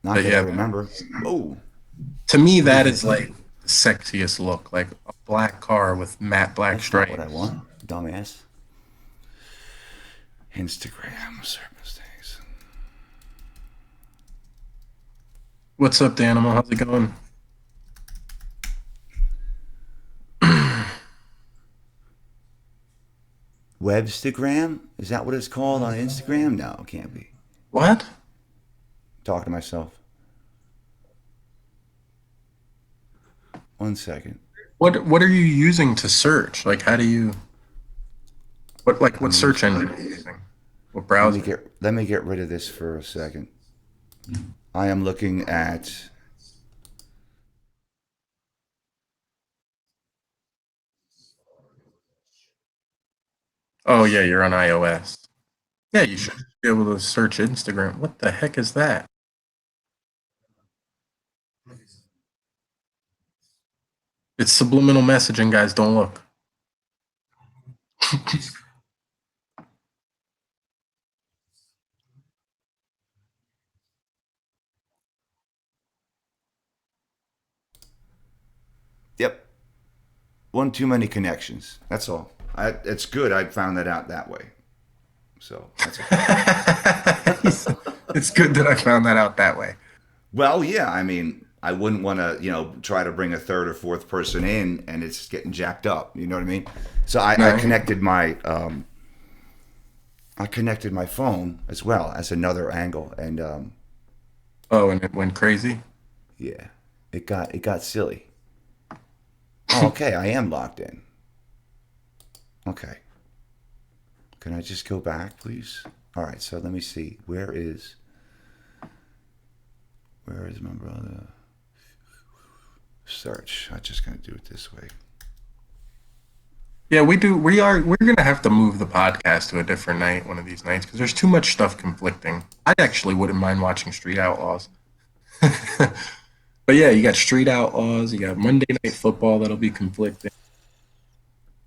Not But that I yeah, remember. Oh, to me what that is is this? like the sexiest look, like a black car with matte black That's not what I stripes. want, dumbass. Instagram circumstance. What's up, Danimal? How's it going? Webstagram? Is that what it's called on Instagram? No, it can't be. What? Talking to myself. 1 second. What are you using to search? Like, how do you? What I'm search using. engine are you using? What browser? Let me get rid of this for a second. I am looking at. Oh yeah, you're on iOS. Yeah, you should be able to search Instagram. What the heck is that? It's subliminal messaging, guys. Don't look. Yep, one too many connections. That's all. It's good. I found that out that way. So that's okay. It's good that I found that out that way. Well, yeah. I mean, I wouldn't want to, try to bring a third or fourth person in and it's getting jacked up. You know what I mean? So I No. connected I connected my phone as well as another angle, and Oh, and it went crazy. yeah, it got silly. Oh, okay, I am locked in. Okay, can I just go back, please? All right, so let me see. Where is my brother? Search. I'm just gonna do it this way. Yeah, we do. We're gonna have to move the podcast to a different night one of these nights because there's too much stuff conflicting. I actually wouldn't mind watching Street Outlaws. But yeah, you got Street Outlaws, you got Monday Night Football that'll be conflicting.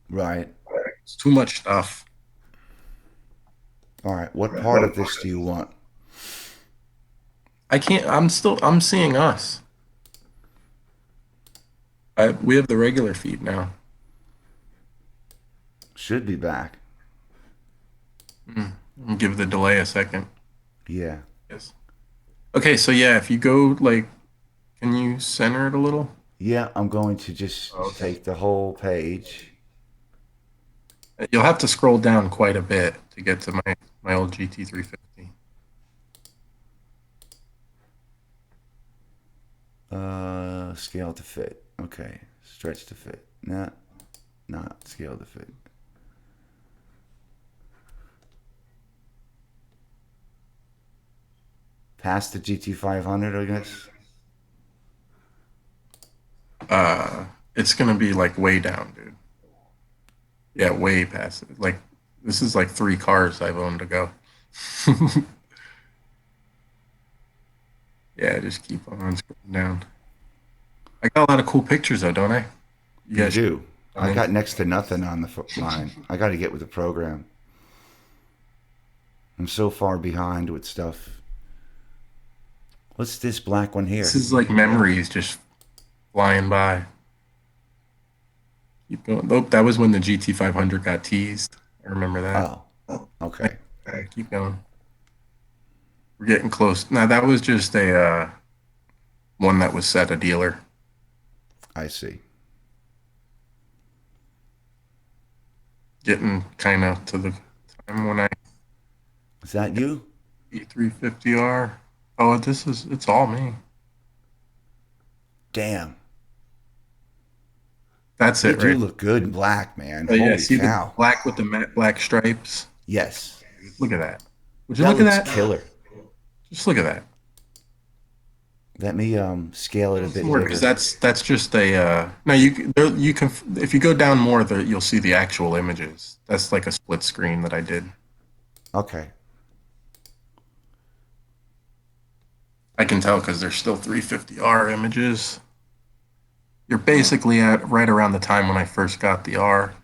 Right. It's too much stuff. All right. What part of this do you want? I can't. I'm seeing us. We have the regular feed now. Should be back. I'll give the delay a second. Yeah. Yes. Okay, so yeah, if you go like, can you center it a little? Yeah, I'm going to just Oh, okay. take the whole page. You'll have to scroll down quite a bit to get to my old GT 350. Scale to fit. Okay. Stretch to fit. Nah, not scale to fit. Past the GT500, I guess. It's gonna be like way down, dude. Yeah, way past it. Like this is like 3 cars I've owned to go. Yeah, just keep on scrolling down. I got a lot of cool pictures though, don't I? You You guys should. do. I got next to nothing on mine. I got to get with the program. I'm so far behind with stuff. What's this black one This here? is like memories just flying by. Keep going. Oh, that was when the GT500 got teased. I remember that. Oh, okay. Okay, keep going. We're getting close. Now that was just a one that was set a dealer. I see. Getting kind of to the time when I Is that you? E350R. Oh, it's all me. Damn. That's You it, do right? look good in black, man. Oh, yeah, Holy see the cow. black with the matte black stripes? Yes. Look at that. Would you That look at looks that? killer. Just look at that. Let me scale it a bit More because bigger. that's just a no you can if you go down more there you'll see the actual images. That's like a split screen that I did. Okay. I can tell because there's still 350R images. You're basically at right around the time when I first got the R.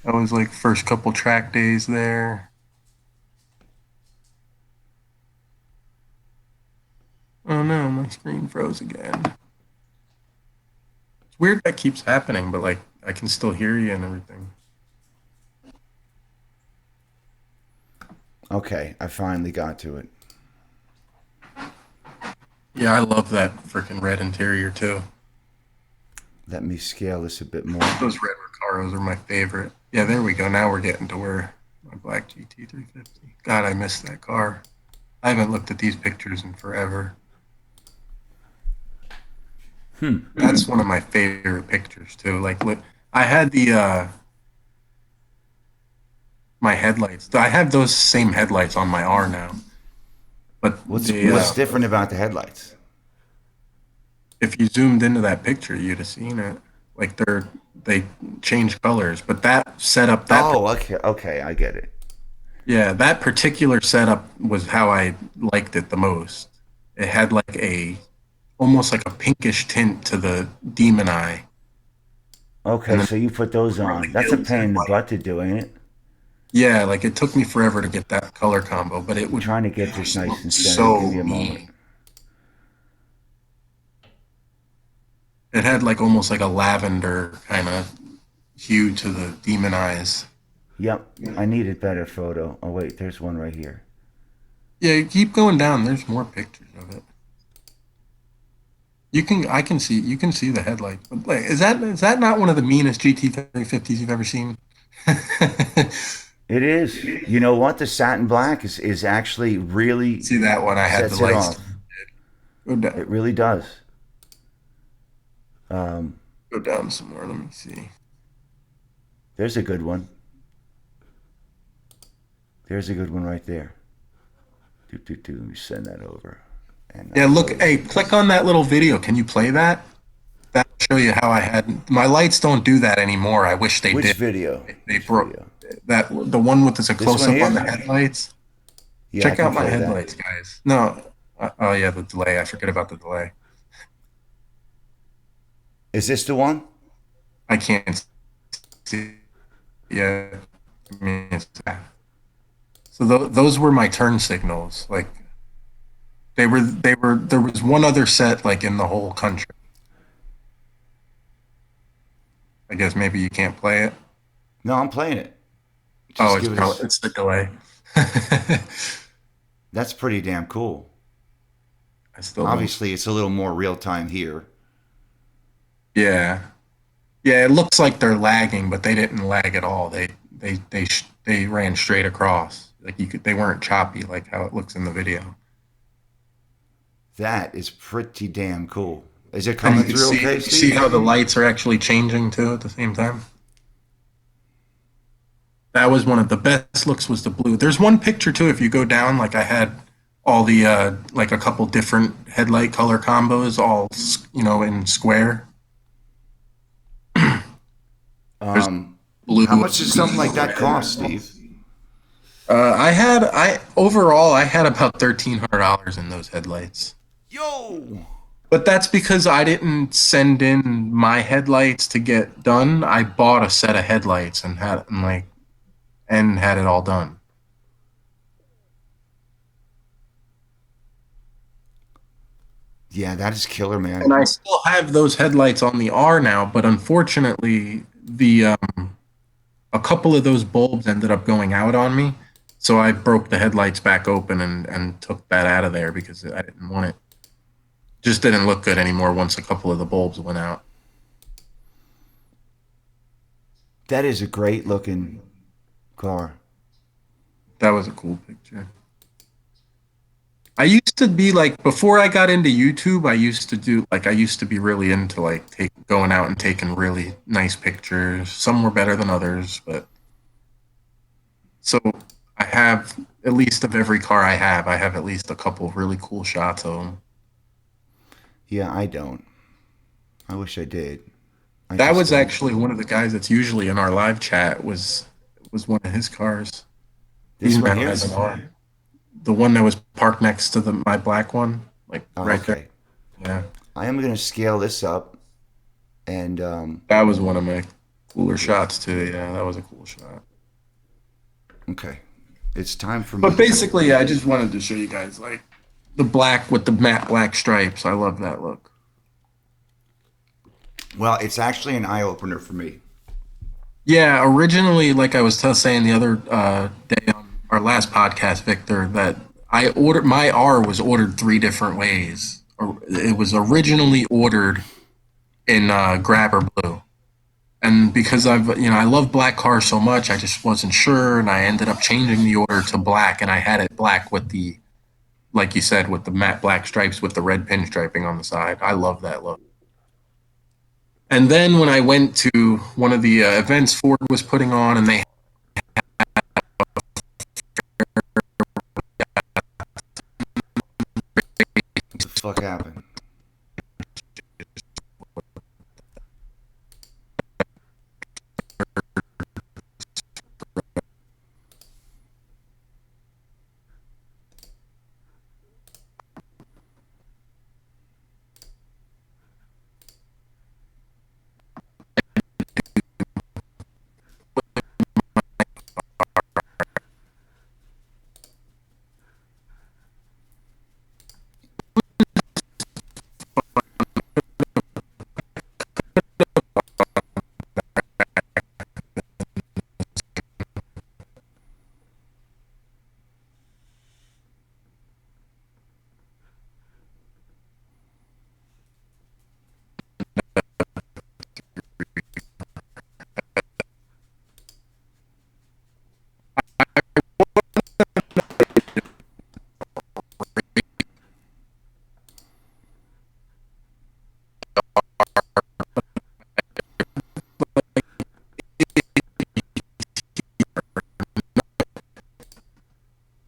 That was like first couple track days there. Oh no, my screen froze again. It's weird that keeps happening, but like I can still hear you and everything. Okay. I finally got to it. Yeah, I love that freaking red interior too. Let me scale this a bit more. Those red Recaros are my favorite. Yeah, there we go. Now we're getting to where my black GT 350. God, I missed that car. I haven't looked at these pictures in forever. That's one of my favorite pictures too. Like, look, I had the my headlights. I have those same headlights on my R now. But What's different about the headlights? if you zoomed into that picture, you'd have seen it. Like they change colors, but that setup that Oh, okay. Okay. I get it. yeah, that particular setup was how I liked it the most. It had like a almost like a pinkish tint to the demon eye, and Okay. then So you put those around the on. That's a gills pain had in the white. butt to do, ain't it? Yeah, like it took me forever to get that color combo, but I'm trying to get it this just nice and looked centered. Give so me a moment. mean. It had like almost like a lavender kind of hue to the demon eyes. Yep. I need a better photo. Oh, wait. There's one right here. Yeah, keep going down. There's more pictures of it. I can see you can see the headlights. But like, is that not one of the meanest GT 350s you've ever seen? It is. You know what? The satin black is actually really See that one? I had the sets it lights. off. Go down, It really does. Um, go down some more. Let me see. there's a good one. There's a good one right there. Let me send that over. And Yeah, look. close Hey, this. click on that little video. Can you play that? That'll show you how I had my lights. Don't do that anymore. I wish they Which did. video? They Which broke video? that the one with a This close one up on the here? headlights. Yeah, I Check can out my play that. headlights, guys. No. Oh yeah, the delay. I forget about the delay. Is this the one? I can't see. Yeah. I mean, so those were my turn signals. Like they were. There was one other set like in the whole country. I guess maybe you can't play it. No, I'm playing it. Oh, Just give us. it's the delay. That's pretty damn cool. I still don't. Obviously, it's a little more real time here. Yeah, yeah. It looks like they're lagging, but they didn't lag at all. They ran straight across. Like you could, they weren't choppy like how it looks in the video. That is pretty damn cool. Is it And you coming can through okay, see Steve? how the lights are actually changing too at the same time. That was one of the best looks was the blue. There's one picture too. If you go down, like I had all the like a couple different headlight color combos, all in square. There's blue. How much does something like that cost, Steve? I overall I had about $1,300 in those headlights. Yo! But that's because I didn't send in my headlights to get done. I bought a set of headlights and had it all done. Yeah, that is killer, And man. I still have those headlights on the R now, but unfortunately, the a couple of those bulbs ended up going out on me. So I broke the headlights back open and took that out of there because I didn't want it. Just didn't look good anymore once a couple of the bulbs went out. That is a great looking car. That was a cool picture. I used to be like before I got into YouTube, I used to be really into going out and taking really nice pictures. Some were better than others, but so I have at least of every car I have at least a couple of really cool shots of them. Yeah, I don't. I wish I did. I That just was don't. actually one of the guys that's usually in our live chat was one of his cars. He's This one now here? has an R. The one that was parked next to my black one, like Oh, right there. okay. Yeah, I am going to scale this up and that was one of my cooler shots too. Yeah, that was a cool shot. okay. It's time for But me. basically, I just wanted to show you guys like the black with the matte black stripes. I love that look. Well, it's actually an eye opener for me. Yeah, originally, like I was saying the other day on our last podcast, Victor, that I ordered my R was ordered three different ways. It was originally ordered in grabber blue, and because I love black cars so much, I just wasn't sure, and I ended up changing the order to black, and I had it black with the like you said with the matte black stripes with the red pinstriping on the side. I love that look. And then when I went to one of the events Ford was putting on, and they What the fuck happened?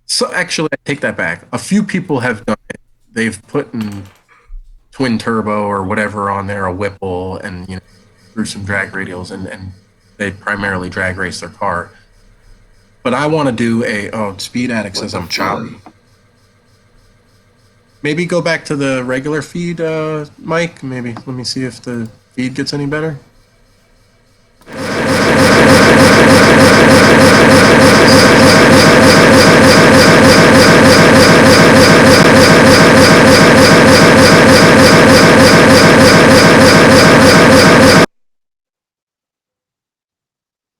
so actually I take that back. A few people have done it. They've put in twin turbo or whatever on there, a Whipple, and through some drag radials, and they primarily drag race their car. But I want to do Speed Addict What says the I'm fuck? choppy. Maybe go back to the regular feed, Mike. Maybe let me see if the feed gets any better.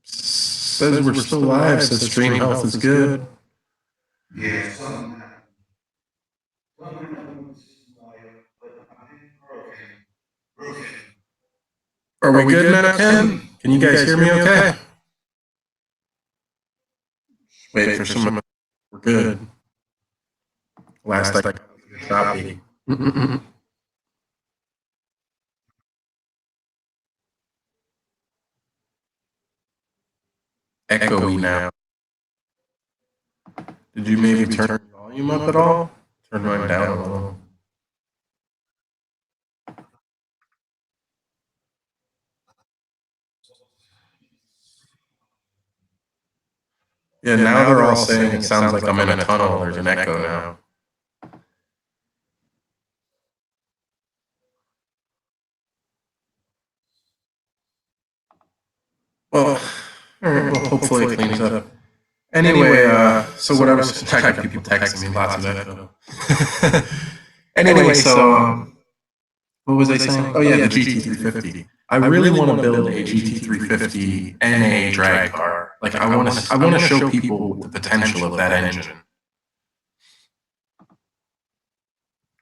Says we're still live. Says stream health is good. Yeah, something happened with the system audio, but I think we're okay. We're okay. Are we good now, Ken? Can you guys hear me okay? Wait for some. We're good. Last I got choppy. Echoey now. Did you maybe turn the volume up at all? Turn mine down a little. Yeah, now they're all saying it sounds like I'm in a tunnel. There's an echo now. Well, all right, well, hopefully it cleans up. Anyway, so what I was, I got people texting me lots of echo. Anyway, so what was I saying? Oh yeah, the GT350. I really want to build a GT350 NA drag car. Like I want to show people the potential of that engine.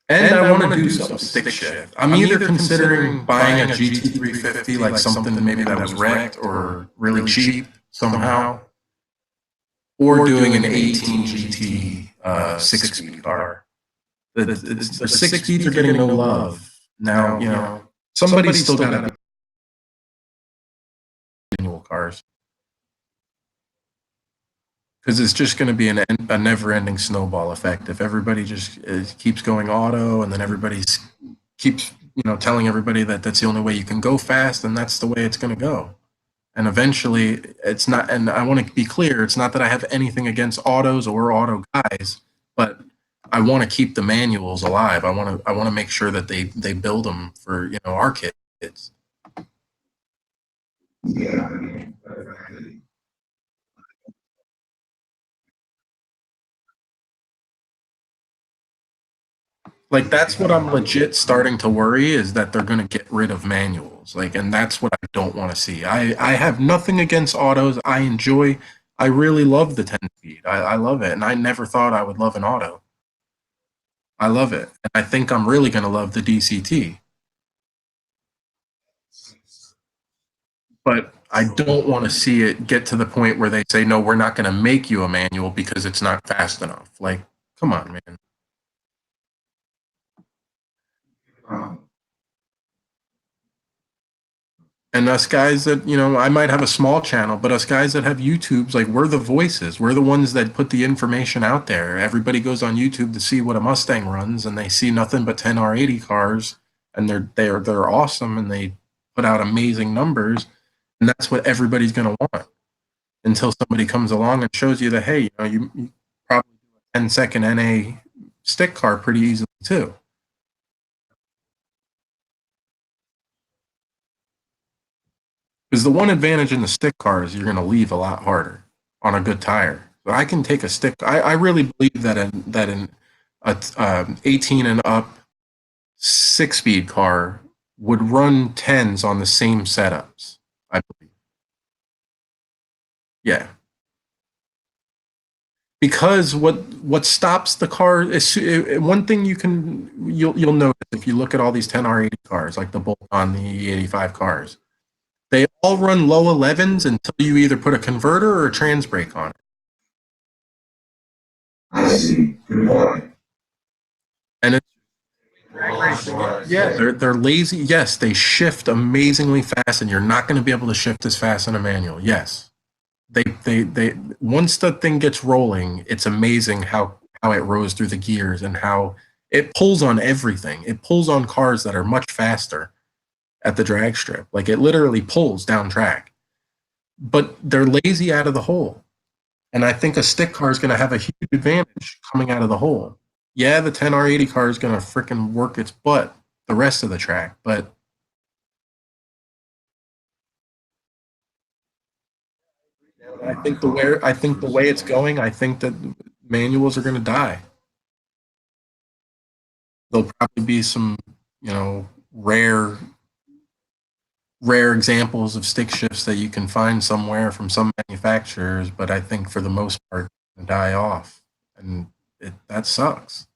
And I want to do some stick shift. I'm either considering buying a GT350, like something maybe that was wrecked or really cheap somehow, or doing an 18 GT 6-speed car. The 6 speeds are getting no love now. You know, somebody's still got to be manual cars because it's just going to be a never-ending snowball effect if everybody just keeps going auto, and then everybody keeps telling everybody that that's the only way you can go fast, and that's the way it's going to go. And eventually, it's not. And I want to be clear: it's not that I have anything against autos or auto guys, but I want to keep the manuals alive. I want to make sure that they build them for our kids. Like that's what I'm legit starting to worry is that they're going to get rid of manuals. Like, and that's what I don't want to see. I have nothing against autos. I really love the 10 speed. I love it. And I never thought I would love an auto. I love it. And I think I'm really going to love the DCT. But I don't want to see it get to the point where they say, no, we're not going to make you a manual because it's not fast enough. Like, come on, man. And us guys that, I might have a small channel, but us guys that have YouTubes, like we're the voices. We're the ones that put the information out there. Everybody goes on YouTube to see what a Mustang runs, and they see nothing but 10 R80 cars, and they're awesome, and they put out amazing numbers, and that's what everybody's gonna want until somebody comes along and shows you that, hey, you probably do a 10-second NA stick car pretty easily too. Because the one advantage in the stick car is you're going to leave a lot harder on a good tire. So I can take a stick. I really believe that in a 18 and up 6-speed car would run tens on the same setups. I believe. Yeah, because what stops the car is one thing you'll notice if you look at all these 10R80 cars, like the Bolt on the E85 cars. They all run low 11s until you either put a converter or a trans brake on it. I see. Good point. And it's yeah, they're lazy. Yes, they shift amazingly fast, and you're not going to be able to shift as fast in a manual. Yes, they once the thing gets rolling, it's amazing how it rows through the gears and how it pulls on everything. It pulls on cars that are much faster at the drag strip. Like it literally pulls down track. But they're lazy out of the hole. And I think a stick car is going to have a huge advantage coming out of the hole. Yeah, the 10R80 car is going to freaking work its butt the rest of the track, but I think the way it's going, I think that manuals are going to die. There'll probably be some, rare examples of stick shifts that you can find somewhere from some manufacturers, but I think for the most part, die off, and that sucks.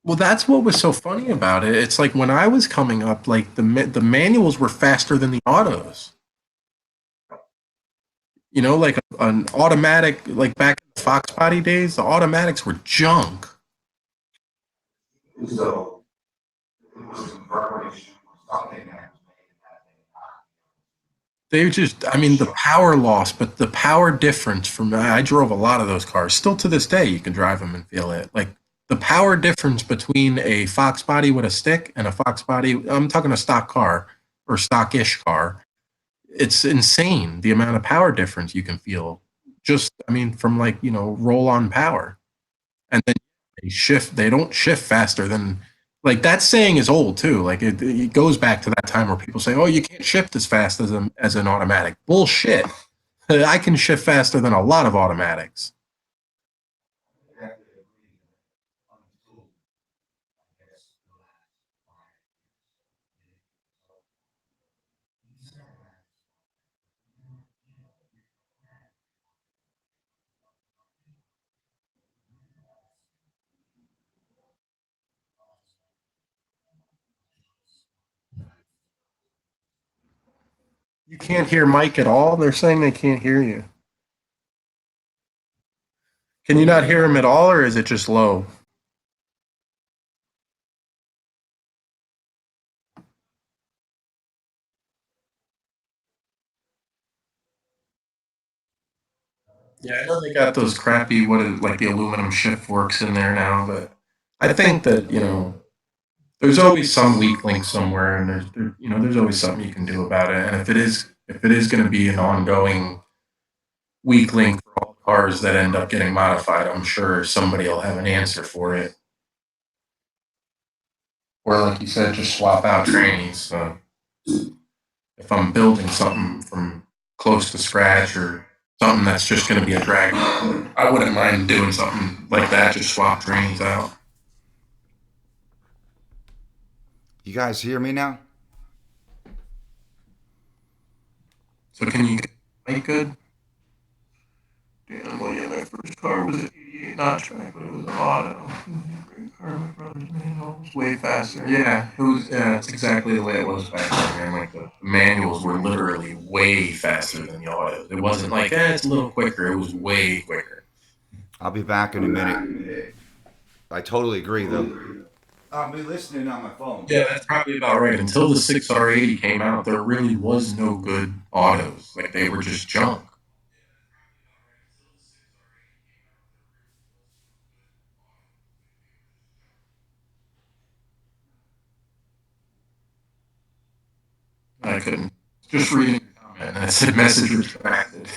Well, that's what was so funny about it. It's like when I was coming up, like the manuals were faster than the autos. Like an automatic, like back in the Fox body days, the automatics were junk. They just, I mean, the power loss, but the power difference from, I drove a lot of those cars. Still to this day, you can drive them and feel it. Like the power difference between a Fox body with a stick and a Fox body, I'm talking a stock car or stock-ish car. It's insane the amount of power difference you can feel. Just, I mean, from like, roll on power. And then they don't shift faster than, like that saying is old too. Like it goes back to that time where people say, oh, you can't shift as fast as an automatic. Bullshit. I can shift faster than a lot of automatics. You can't hear Mike at all. They're saying they can't hear you. Can you not hear him at all, or is it just low? Yeah, I know they got those crappy, like the aluminum shift works in there now, but I think that, there's always some weak link somewhere, and there's always something you can do about it. And if it is going to be an ongoing weak link for all cars that end up getting modified, I'm sure somebody will have an answer for it. Or like you said, just swap out trainees. So if I'm building something from close to scratch or something that's just going to be a drag, I wouldn't mind doing something like that. Just swap trainees out. You guys hear me now? So can you make good? Damn, well, yeah, my first car was an 88 notch track, but it was an auto. Great car, my brother's manual was way faster. Yeah, it was. Yeah, it's exactly the way it was back then, man. Like the manuals were literally way faster than the autos. It wasn't like, it's a little quicker. It was way quicker. I'll be back in a minute. I totally agree, though. I'll be listening on my phone. Yeah, that's probably about right. Until the 6R80 came out, there really was no good autos. Like they were just junk. I couldn't. Just reading your comment, and it said message retracted.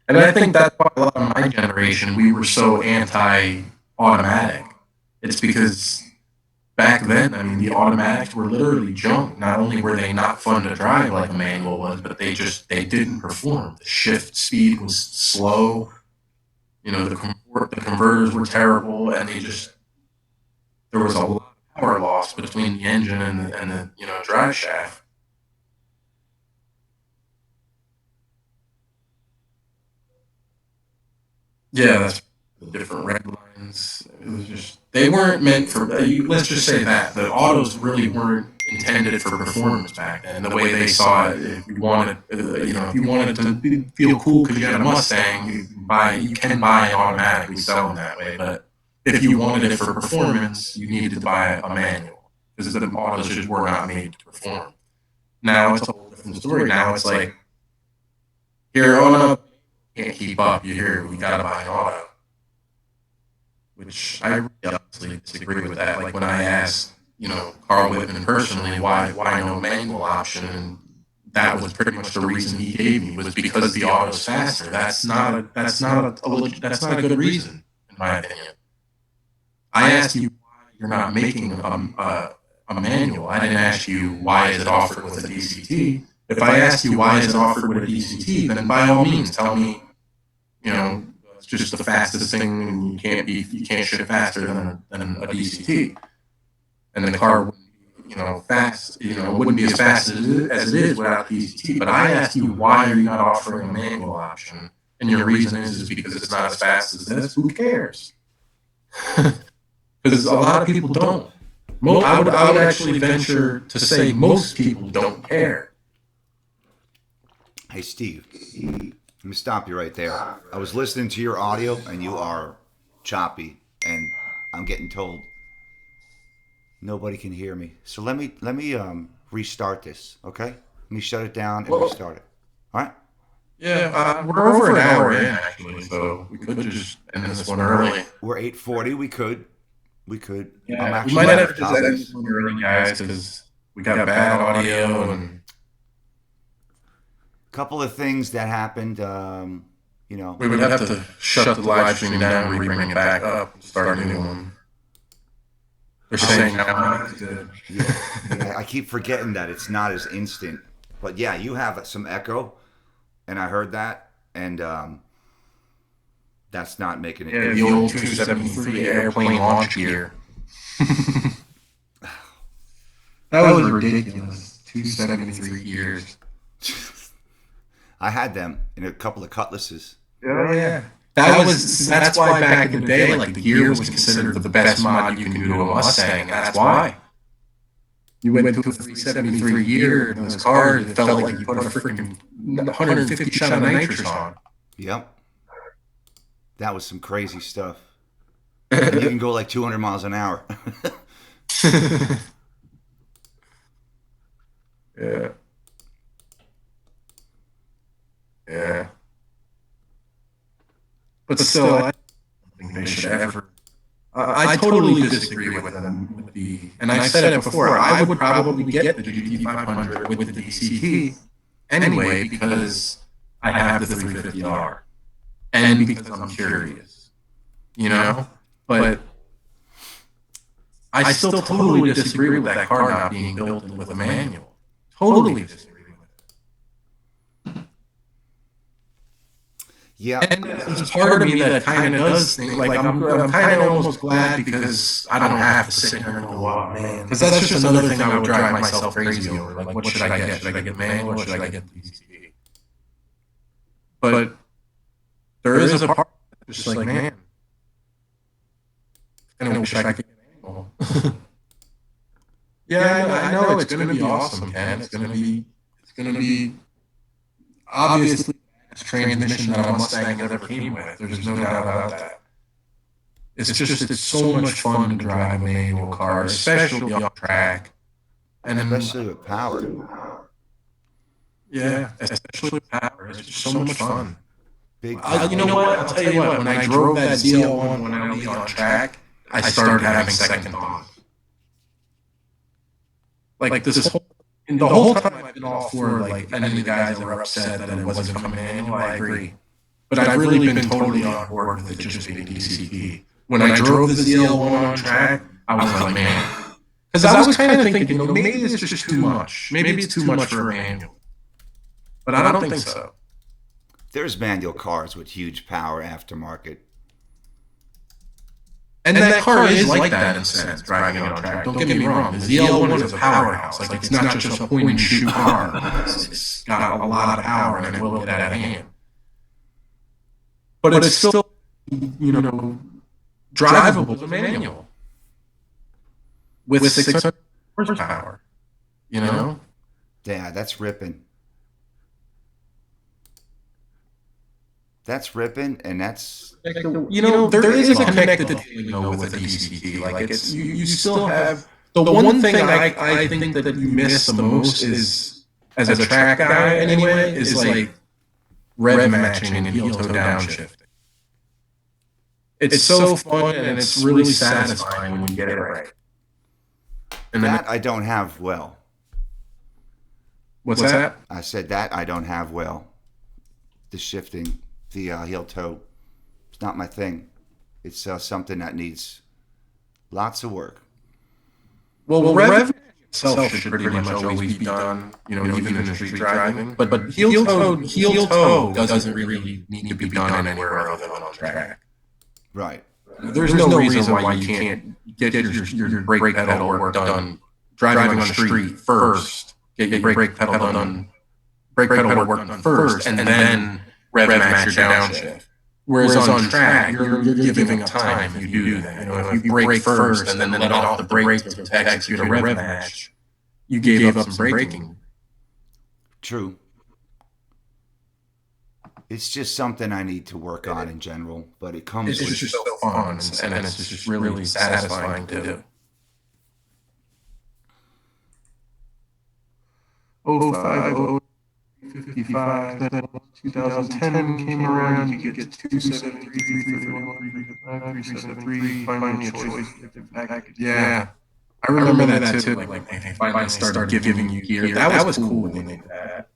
And I think that's why a lot of my generation, we were so anti-automatic. It's because back then, I mean, the automatics were literally junk. Not only were they not fun to drive like a manual was, but they didn't perform. The shift speed was slow. The converters were terrible, and there was a lot of power loss between the engine and the drive shaft. Yeah, that's the different red lines. It was just they weren't meant for. Let's just say that the autos really weren't intended for performance back then. The way they saw it, if you wanted to feel cool because you had a Mustang, you can buy an automatic. We sell them that way, but if you wanted it for performance, you needed to buy a manual because the autos just were not made to perform. Now it's a whole different story. Now it's like here, oh no, can't keep up. You hear we gotta buy an auto, which I really honestly disagree with that. Like when I asked, Carl Whitman personally, why no manual option, and that was pretty much the reason he gave me was because the auto's faster. That's not a good reason, in my opinion. I asked you why you're not making a manual. I didn't ask you why is it offered with a DCT. If I ask you why is it offered with a DCT, then by all means tell me, you know, it's just the fastest thing, and you can't ship faster than a DCT, and the car wouldn't be, fast, wouldn't be as fast as it is without DCT. But I asked you why are you not offering a manual option, and your reason is because it's not as fast as this. Who cares? Because a lot of people don't. I would actually venture to say most people don't care. Hey, Steve, let me stop you right there. I was listening to your audio, and you are choppy, and I'm getting told nobody can hear me. So let me restart this. Okay, let me shut it down and Well, restart it. All right. yeah, we're over an hour in actually, so we could just end this one early. We're 8:40. We could. We could. I'm Yeah, we actually might out have of to just end topics. this one early, guys, because we got bad audio and Couple of things that happened. we would have to shut the live stream down, bring it back up, and start a new one. They're saying now it's good. Yeah, I keep forgetting that it's not as instant. But yeah, you have some echo, and I heard that, and that's not making it Yeah, good. the old 273 airplane launch gear. That was ridiculous. 273 gears. I had them in a couple of cutlasses. Oh yeah. That's why back in the day, like the gear was considered the best mod you can do to a Mustang. That's why. You went to a 373 gear in those cars, it felt like you put a freaking 150 shot of nitrous on. Yep. That was some crazy stuff. And you can go like 200 miles an hour. Yeah. Yeah. But still, I don't think they should ever. I totally disagree with them. And I said it before, I would probably get the GT500 with the DCT anyway because I have the 350R and because I'm curious, you know? But I still totally disagree with that car not being built with a manual. Totally disagree with it. Yeah. And there's part of me that kind of does think, like, I'm kind of almost glad because I don't have to sit here and go, oh, man. Because that's just another thing I would drive myself crazy over. Like, what should I get? Should I get the manual or should I get the DCT? But there is a part that's just like, man, I kind of wish I could get an manual. Yeah, I know it's going to be awesome, Ken. It's going to be obviously transmission that a Mustang ever came with. There's no doubt about that. It's so much fun to drive a manual car, especially on track. And especially with power. Yeah, especially with power. It's just so much fun. Big You know what? I'll tell you what. When I drove that ZL1 when I was on track, I started having second thoughts. Like this whole, and the whole time I've been all for like any of the guys that were upset that it wasn't coming manual. I agree, but I've really been totally on board with it just being DCT. When I drove the ZL1 on track, I was like, man, because I was kind of thinking, you know, maybe it's just too much. Maybe it's too much for a manual, but I don't think so. There's manual cars with huge power aftermarket. And that car is like that in a sense, driving it on track. Don't get me wrong. The ZL1 is a powerhouse. Like, it's not just a point-and-shoot car. It's got a lot of power, and it will get out of hand. But it's still, you know, drivable as a manual. With 600 horsepower, you know? Yeah, that's ripping. That's ripping, and that's... You know, there is a connected feeling, though, with a DCT. Like, it's, you still have... The one thing I think that you miss the most is, as a track guy anyway, is like rev matching and heel-toe downshifting. It's so fun, and it's really satisfying when you get it right. And that I don't have well. What's that? I said that I don't have well. The shifting, the heel-toe. It's not my thing. It's something that needs lots of work. Well, rev itself should pretty much always be done, you know, even in street driving. But heel-toe doesn't really need to be done anywhere other than on track. Right. There's no reason why you can't get your brake pedal work done driving on the street first. Get your brake pedal work done first, and then rev match your downshift. Whereas on track, you're giving up time if you do that. You know, if you brake first and then let off the brakes to execute a rev match, you gave up some braking. True. It's just something I need to work on in general, but it comes. It's just so fun, and it's just really satisfying to do. Oh, 05, 55, then 2010 came around, you get 273, 373, finally a choice package. Yeah, I remember that too, like when they finally started giving you gear. That was cool when they did that.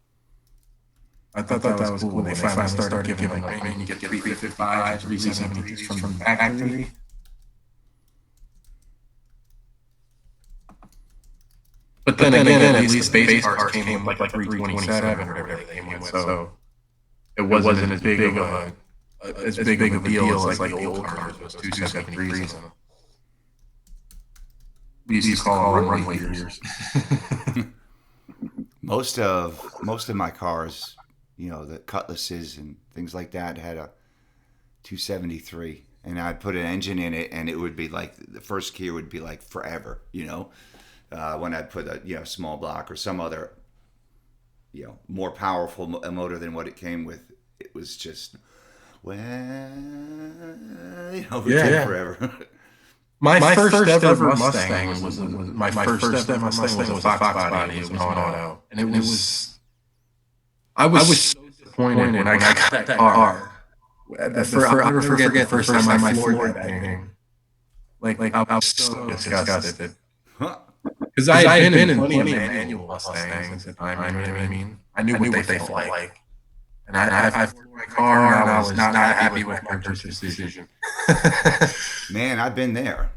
I thought that was cool when they finally started giving, like, man, you get 355s, 373s from the factory. But then again, at least the base cars came with like 327 or whatever they came with, so it wasn't as big of a deal as like the old cars was 273s. We used to call them runway gears. Most of my cars, the Cutlasses and things like that, had a 273, and I'd put an engine in it, and it would be like the first gear would be like forever, when I'd put a small block or some other more powerful motor than what it came with. It was just it would take forever. My first ever Mustang was my first ever Mustang was a Fox body. It was an auto, and it was. I was so disappointed when I got that car. I'll never forget the first time I floored that thing. Like I was so disgusted. Because I had been in plenty of manual Mustangs at the time. You know what I mean? I knew what they felt like, and I floored my car, and I was not happy with my purchase decision. Man, I've been there.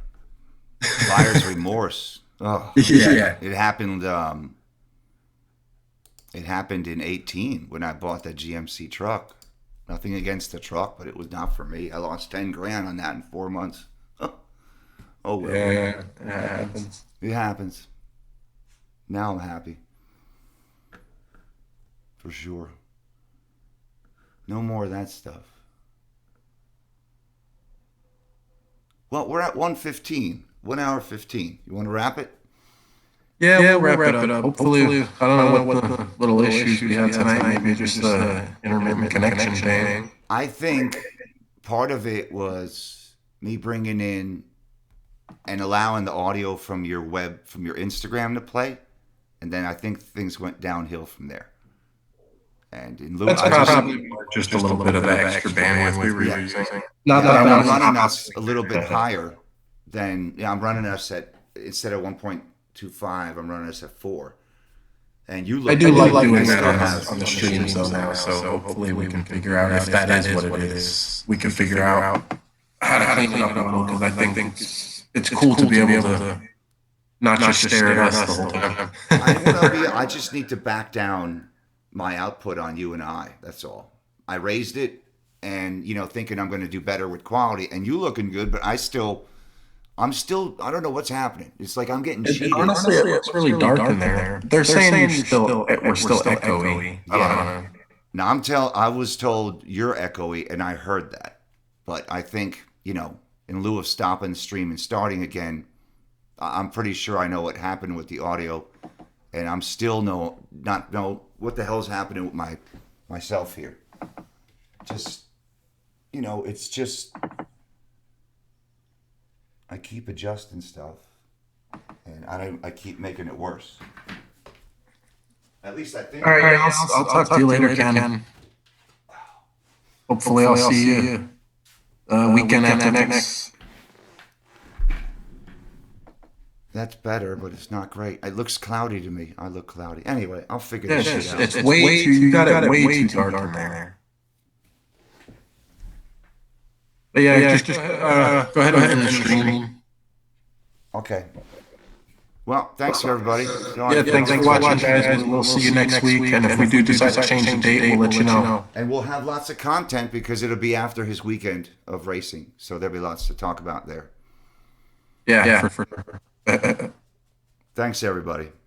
Buyer's remorse. Oh, yeah. It happened. It happened in 2018 when I bought that GMC truck. Nothing against the truck, but it was not for me. I lost $10,000 on that in 4 months. Oh well. Yeah, it happens. It happens. Now I'm happy. For sure. No more of that stuff. Well, we're at 1:15. 1 hour 15. You want to wrap it? Yeah, we'll wrap it up. Hopefully, I don't know what the little issues we had tonight. Maybe just the intermittent connection thing. I think part of it was me bringing in and allowing the audio from your Instagram to play, and then I think things went downhill from there. And in lieu, That's probably just a little bit of the extra bandwidth we were using. Not that I'm running us a little bit higher than I'm running us at, instead of 1.25, I'm running us at 4. And you look, I do like doing that on the streams though now, so hopefully we can figure out if that is what it is. We can figure out how to clean it up a little, because I think it's cool to be able to not just stare at us the whole time. I just need to back down my output on you and I. That's all. I raised it, and thinking I'm going to do better with quality, and you looking good, but I'm still. I don't know what's happening. It's like I'm getting cheated. Honestly, it's really dark in there. They're saying we're still echoey. I don't know. Now I was told you're echoey, and I heard that, but I think in lieu of stopping the stream and starting again, I'm pretty sure I know what happened with the audio, and I'm still not know what the hell's happening with myself here. Just it's just I keep adjusting stuff, and I keep making it worse. At least I think. All right, I'll talk to you later, Ken. Hopefully, I'll see you weekend after next. That's better, but it's not great. It looks cloudy to me. I look cloudy. Anyway, I'll figure this shit out. It's way too. You got it way too dark in there. But yeah, just go ahead and stream. Okay. Well, thanks everybody. Thanks for watching, guys. We'll see you next week, and if we do decide to change the date, we'll let you know. And we'll have lots of content because it'll be after his weekend of racing, so there'll be lots to talk about there. Yeah. Thanks everybody.